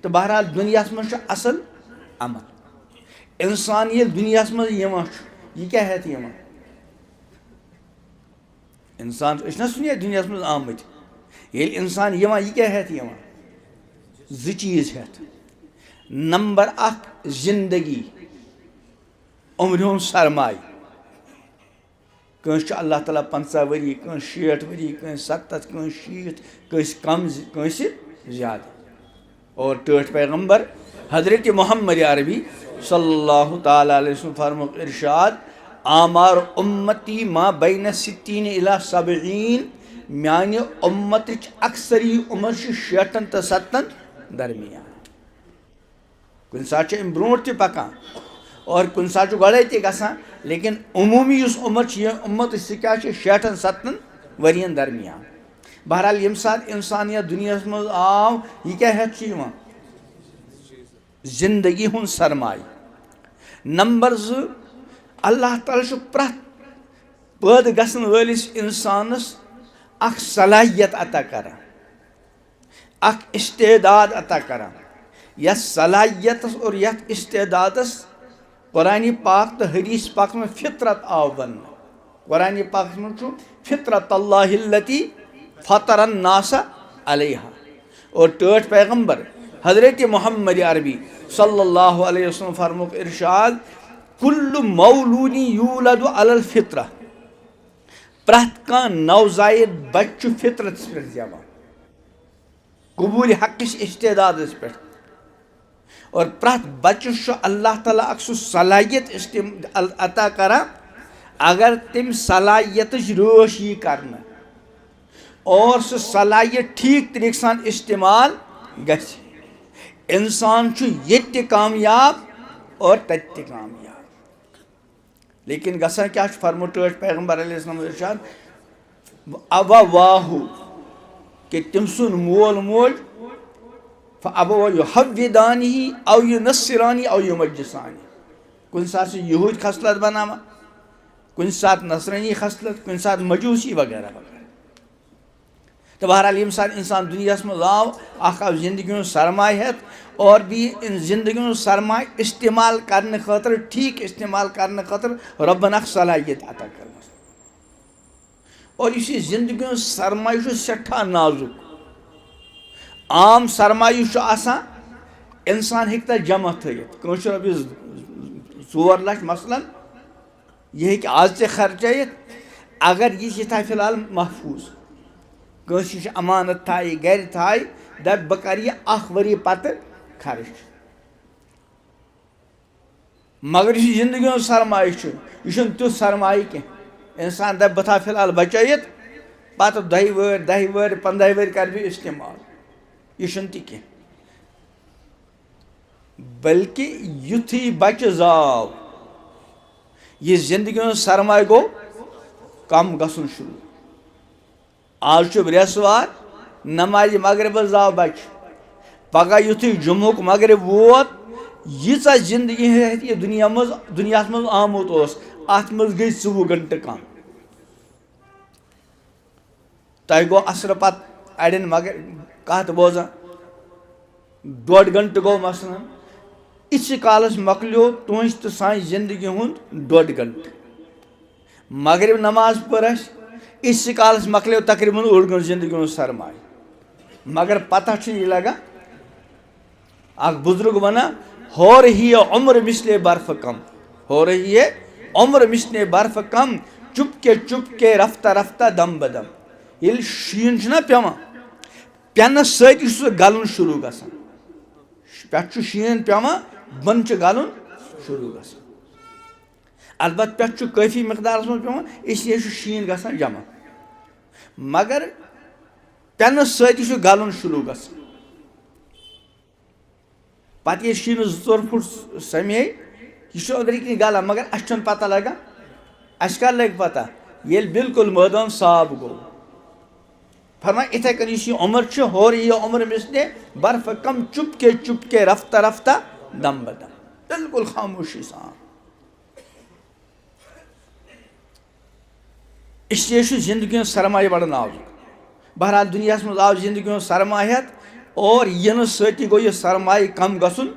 تو بہرحال دنیا مز اصل عمل انسان یل دنیا مز یہ کیا ہیت انسان نا سنیا دنیا مز آمت یل انسان یہ کیا ہیت زٕ چیز ہیت نمبر اخ زندگی عمر ہند سرمایہ کنس اللہ تعالیٰ 50 ؤری کنس 60 ؤری کنس 70 کنس 60 کنس کم کنس زیادہ اور ٹھٹھ پیغمبر حضرت محمد عربی صلی اللہ تعالیٰ علیہ وسلم فرموک ارشاد آمار امتی ما بین 60 الی 70 میانہ امتچ اکثری عمر 60 تو 70 درمیان کن سات برونٹ تہ پکان اور کن سات گڑے تہ گژھان لیکن عمومی اس عمر یہ امت سہ کیا 60 70 ورین درمیان بہرحال یم سات انسان یا دنیا مز آو یہ کیا ہیت زندگی ہند سرمایہ نمبر 2 اللہ تعالیٰ پرت پید گژھن ولس انسانس اخ صلاحیت عطا کران اخ استعداد عطا کران یس صلاحیتس اور یت استعدادس قرآن پاک تو حدیث پاک میں فطرت آو بن قرآن پاک میں فطرت اللہ التی فطر الناس علیہا اور ٹھٹھ پیغمبر حضرت محمد عربی صلی اللہ علیہ وسلم فرموک ارشاد کل مولود یولد علی الفطرہ پرت کان نوزائد بچہ فطرت پہ زیوان قبول حقش استعداد پہ اور پرت بچہ اللہ تعالیٰ اک سہ صلاحیت عطا کران اگر تم صلاحیت رٲچھ یی کرنا اور سہ صلاحیت ٹھیک طریقہ سان استعمال گژھِ انسان یت تہ کامیاب اور تت تہ کامیاب لیکن گژھان کیا فرمو ٹھٹھ پیغمبر علیہ السلام ارشاد ابا واہو کہ تم سن مول موج فابوا یحودانی او ینصرانی او یمجسانی کن سات یہود خصلت بناوا کن سات نصرانی خصلت کن سات مجوسی وغیرہ وغیرہ تو بہرحال یم سات انسان دنیا مز آو اخ آو زندگی ہند سرمایہ ہیت اور بھی ان زندگی ہند سرمایہ استعمال کرنے خاطر ٹھیک استعمال کرنے خاطر ربن اخ صلاحیت عطا کرنا اور اس زندگی ہند سرمایہ سٹھا نازک عام سرمایہ آسان انسان ہیکہ جمع تھیت کنس رۄپیس 4 لچھ مثلا یہ ہیکہ آز تہ خرچٲیِتھ اگر یہ تھایہِ فی الحال محفوظ کنس نش امانت تھایہِ گھر تھایہِ دپ بہ کر یہ 1 ؤری پتہ خرچ مگر یہ زندگی ہند سرمایہ یہ تیُتھ سرمایہ کی انسان دپ بہ تھاو فی الحال بچٲیِتھ پتہ 2 ؤری 10 ؤری 15 ؤری کر بہ استعمال یہ تہ کی بلکہ یتھی بچہ زاو یہ زندگی ہند سرمایہ گو کم گژھن شروع آج برسوار نماز مغرب زاو بچہ پگہ یتھی جمعک مغرب ووت ییژا زندگی یہ دنیا مز آمت اس ات مز گئی 24 گھنٹہ کم تہ گو اثر پتہ اڑین مگر کت بوزان 1.5 گھنٹہ گو مثلا اس کالس مکلیو تہذ تو سان زندگی ہند 1.5 گھنٹہ مغرب نماز پڑھ اس کالس مکلیو تقریباً 1 گھنٹہ زندگی ہند سرمایہ مگر پتہ یہ لگا اخ بزرگ ونان ہو رہی ہے عمر مثل برف کم ہو رہی ہے عمر مثل برف کم چپ کے رفتہ رفتہ دم بدم یل شین چھنا پیوان پینس سۭتۍ چھُ سُہ گلُن شروع گژھان پٮ۪ٹھٕ چھُ شیٖن پیوان بۄنہٕ چھُ گلُن شروع گژھان البتہ پٮ۪ٹھٕ چھُ کٲفی مقدارس منٛز پیوان اس لیے چھُ شیٖن گژھان جمع مگر پینس سۭتی چھُ گلُن شروع گژھان پتہٕ ییٚلہِ شیٖنس 2-4 فُٹ سمے یہ چھُ أنٛدرۍ کِنۍ گلان مگر اَسہِ چھُنہٕ پتہ لگان اَسہِ کر لگہِ پتہ ییٚلہِ بالکل مٲدان صاف گوٚو فرمایا اتھے کن یہ عمر ہو رہی ہے عمر مثل برف کم چپ کے رفتہ رفتہ دم بدم بالکل خاموشی سان اس لیے زندگی ہند سرمایہ بڑا نازک بہرحال دنیا مز آو زندگی ہند سرمایت اور ین ستی گو یہ سرمایہ کم گھن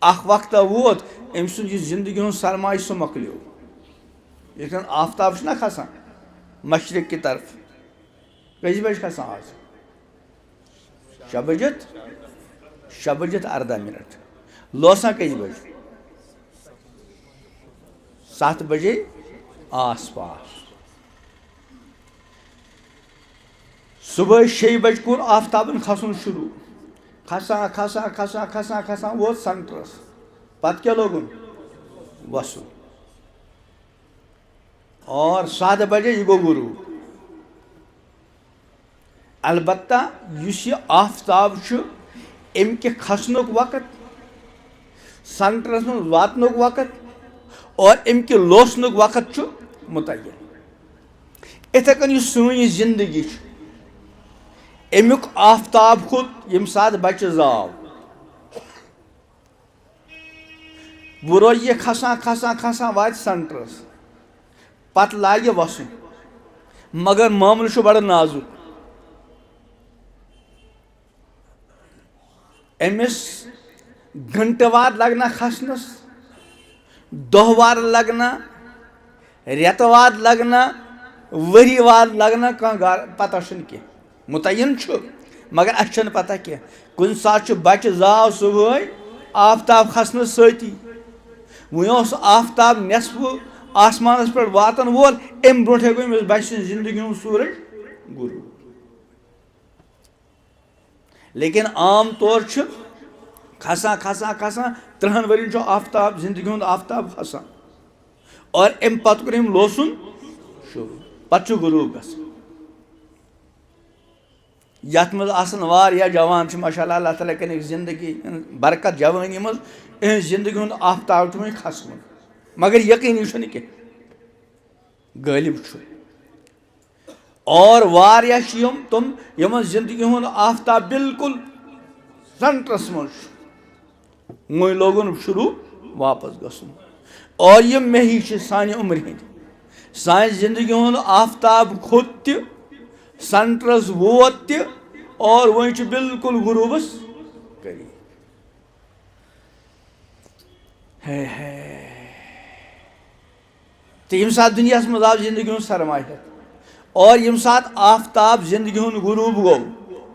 اخ وقت ووت ام سند یہ زندگی ہند سرمایہ سہ مکلیو لیکن آفتاب نا کھسان مشرق کی طرف کس بج کھسان آج 6 بجت 18 منٹ لوسان کس بج 7 بجے آس پاس صبح 6 بج کور آفتابن کھسن شروع کھسان ووت سنٹرس پتہ کیا لوگن وسن اور 7 بجے یہ گو غروب البتہ اس یہ آفتاب ام کے کھسنک وقت سنٹرس من واتنک وقت اور ام کے لوسنک وقت متعین اتھے کن یہ سن زندگی امیک آفتاب کھت یم سات بچہ زاو وہ روز یہ کھسان وات سنٹرس پتہ لاگہ وسن مگر معاملہ بڑا نازک امس گھنٹہ وار لگنا کھسنس دہ وار لگنا ریت وار لگنا وری وار لگنا پتہ کی متعین مگر اس پتہ کی کن سات بچہ زاو صبح آفتاب کھسنس ستی وس آفتاب نصف آسمانس پہ واتن وول ام برو ہوں امس بچہ سن زندگی ہند سورج غروب لیکن عام طور کھسان 30 ورین آفتاب زندگی ہند آفتاب کھسان اور ام پتہ کور لوسن شروع پتہ غروب گژھان یت مز واریاہ جوان ماشاء اللہ اللہ تعالیٰ کن زندگی برکت جوانی مز اہز زندگی ہند آفتاب کھسن مگر یقینی کی غالب اور واریاہ تم یمن زندگی ہند آفتاب بالکل سنٹرس مز وی لوگن شروع واپس گھن اور یہ مے ہی سانہ عمر ہند سان زندگی ہند آفتاب کھوت تہ سنٹرس ووت تہ اور وی بالکل غروبس قریب تو یم سات دنیا مز آو زندگی ہند سرمایہ اور یم سات آفتاب زندگی ہند غروب گو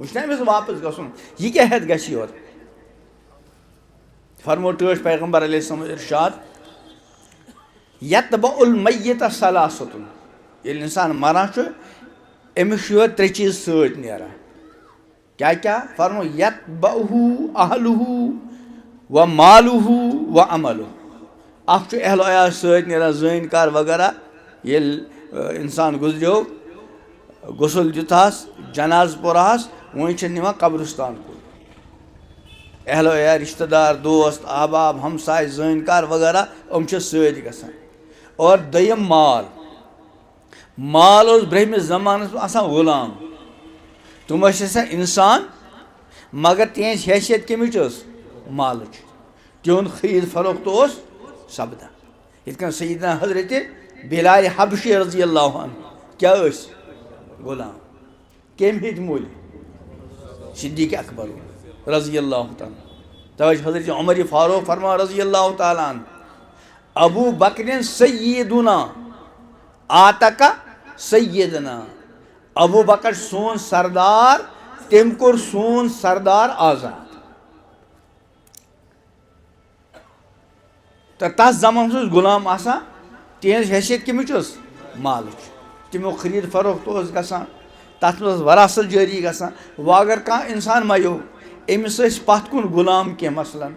وچنا امس واپس گھن یہ کیا ہیت گژھِ یور فرمو ٹھٹھ پیغمبر علیہ السلام ارشاد یتبع المیت ثلاثۃ ییٚلہِ انسان مران امس یور 3 چیز سۭتۍ نیران کیا فرمو یتبعہ اہلہ و مالہ و عملہ اخ اہل عیال سۭتۍ نیران زٲنۍ کار وغیرہ ییٚلہِ انسان گزریو غسل دیُتہس جناز پوٚرہس وۄنۍ چھِ نِوان قبرستان کُن اہل عیال رشتہ دار دوست احباب ہمسائے زٲنۍ کار وغیرہ چھِ سۭتۍ گژھان اور دوٚیِم مال اوس برٛونٛہمِس زمانس منٛز آسان غلام تم ٲسۍ آسان انسان مگر تہنٛز حیثیت کمِچ ٲس مالٕچ تِہُنٛد خرید فروخت اوس سپدان یِتھ کٔنۍ سیدنا حضرت بلال حبشی رضی اللہ عنہ کیا ٲسۍ غلام کمہِ ہِنٛدۍ مٔلۍ صدیق اکبر رضی اللہ تعالیٰ توجہ حضرت عمر فاروق فرما رضی اللہ تعالیٰ عنہ ابو بکر سیدنا آتکا سیدنا ابو بکر سون سردار تم کور سون سردار آزاد تو تس زمان غلام آسان تہذ حیثیت کمچ مالچ تمو خرید فروخت گژھان تر مز وراثت جاری گژھان و اگر کانٛہہ انسان میو أمس پتھ کُن غلام کی مثلاً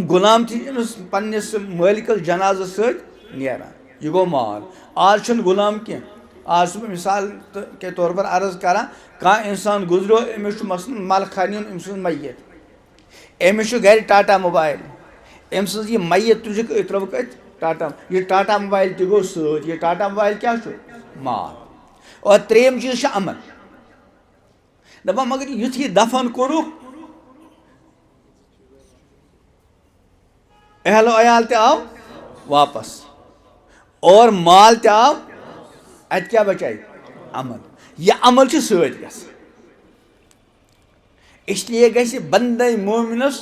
غلام تھی أمس پنس مٲلکس جنازس ست نیران یہ گو مال آج چھُنہٕ غلام کی آج چھُس بہٕ مثال کے طور پر عرض کران کانٛہہ انسان گزریو أمس چھُ مثلاً مل خانین أمۍ سٕنٛز میت أمس چھُ گھرِ ٹاٹا موبائل أمۍ سٕنٛز یہ میت تُجِکھ أتھۍ ترٲوٕکھ أتۍ ٹاٹا یہ ٹاٹا موبائل تہِ گوٚو سۭتۍ یہ ٹاٹا موبائل کیٛاہ چھُ مال اور ترٛیٚیِم چیٖز چھُ امن دپان مگر یُتھ دفن کوٚرُکھ اہل و عیال تہِ آو واپس اور مال تہِ آو اتہِ کیٛاہ بچاے عمل یہ عمل چھُ سۭتۍ گژھان اس لیے گژھِ بندے مومنس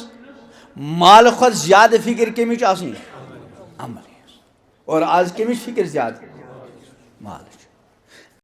مال کھۄتہٕ زیادٕ فکر کمِچ آسٕنۍ عمل اور آز کمِچ فکر زیادٕ مالٕچ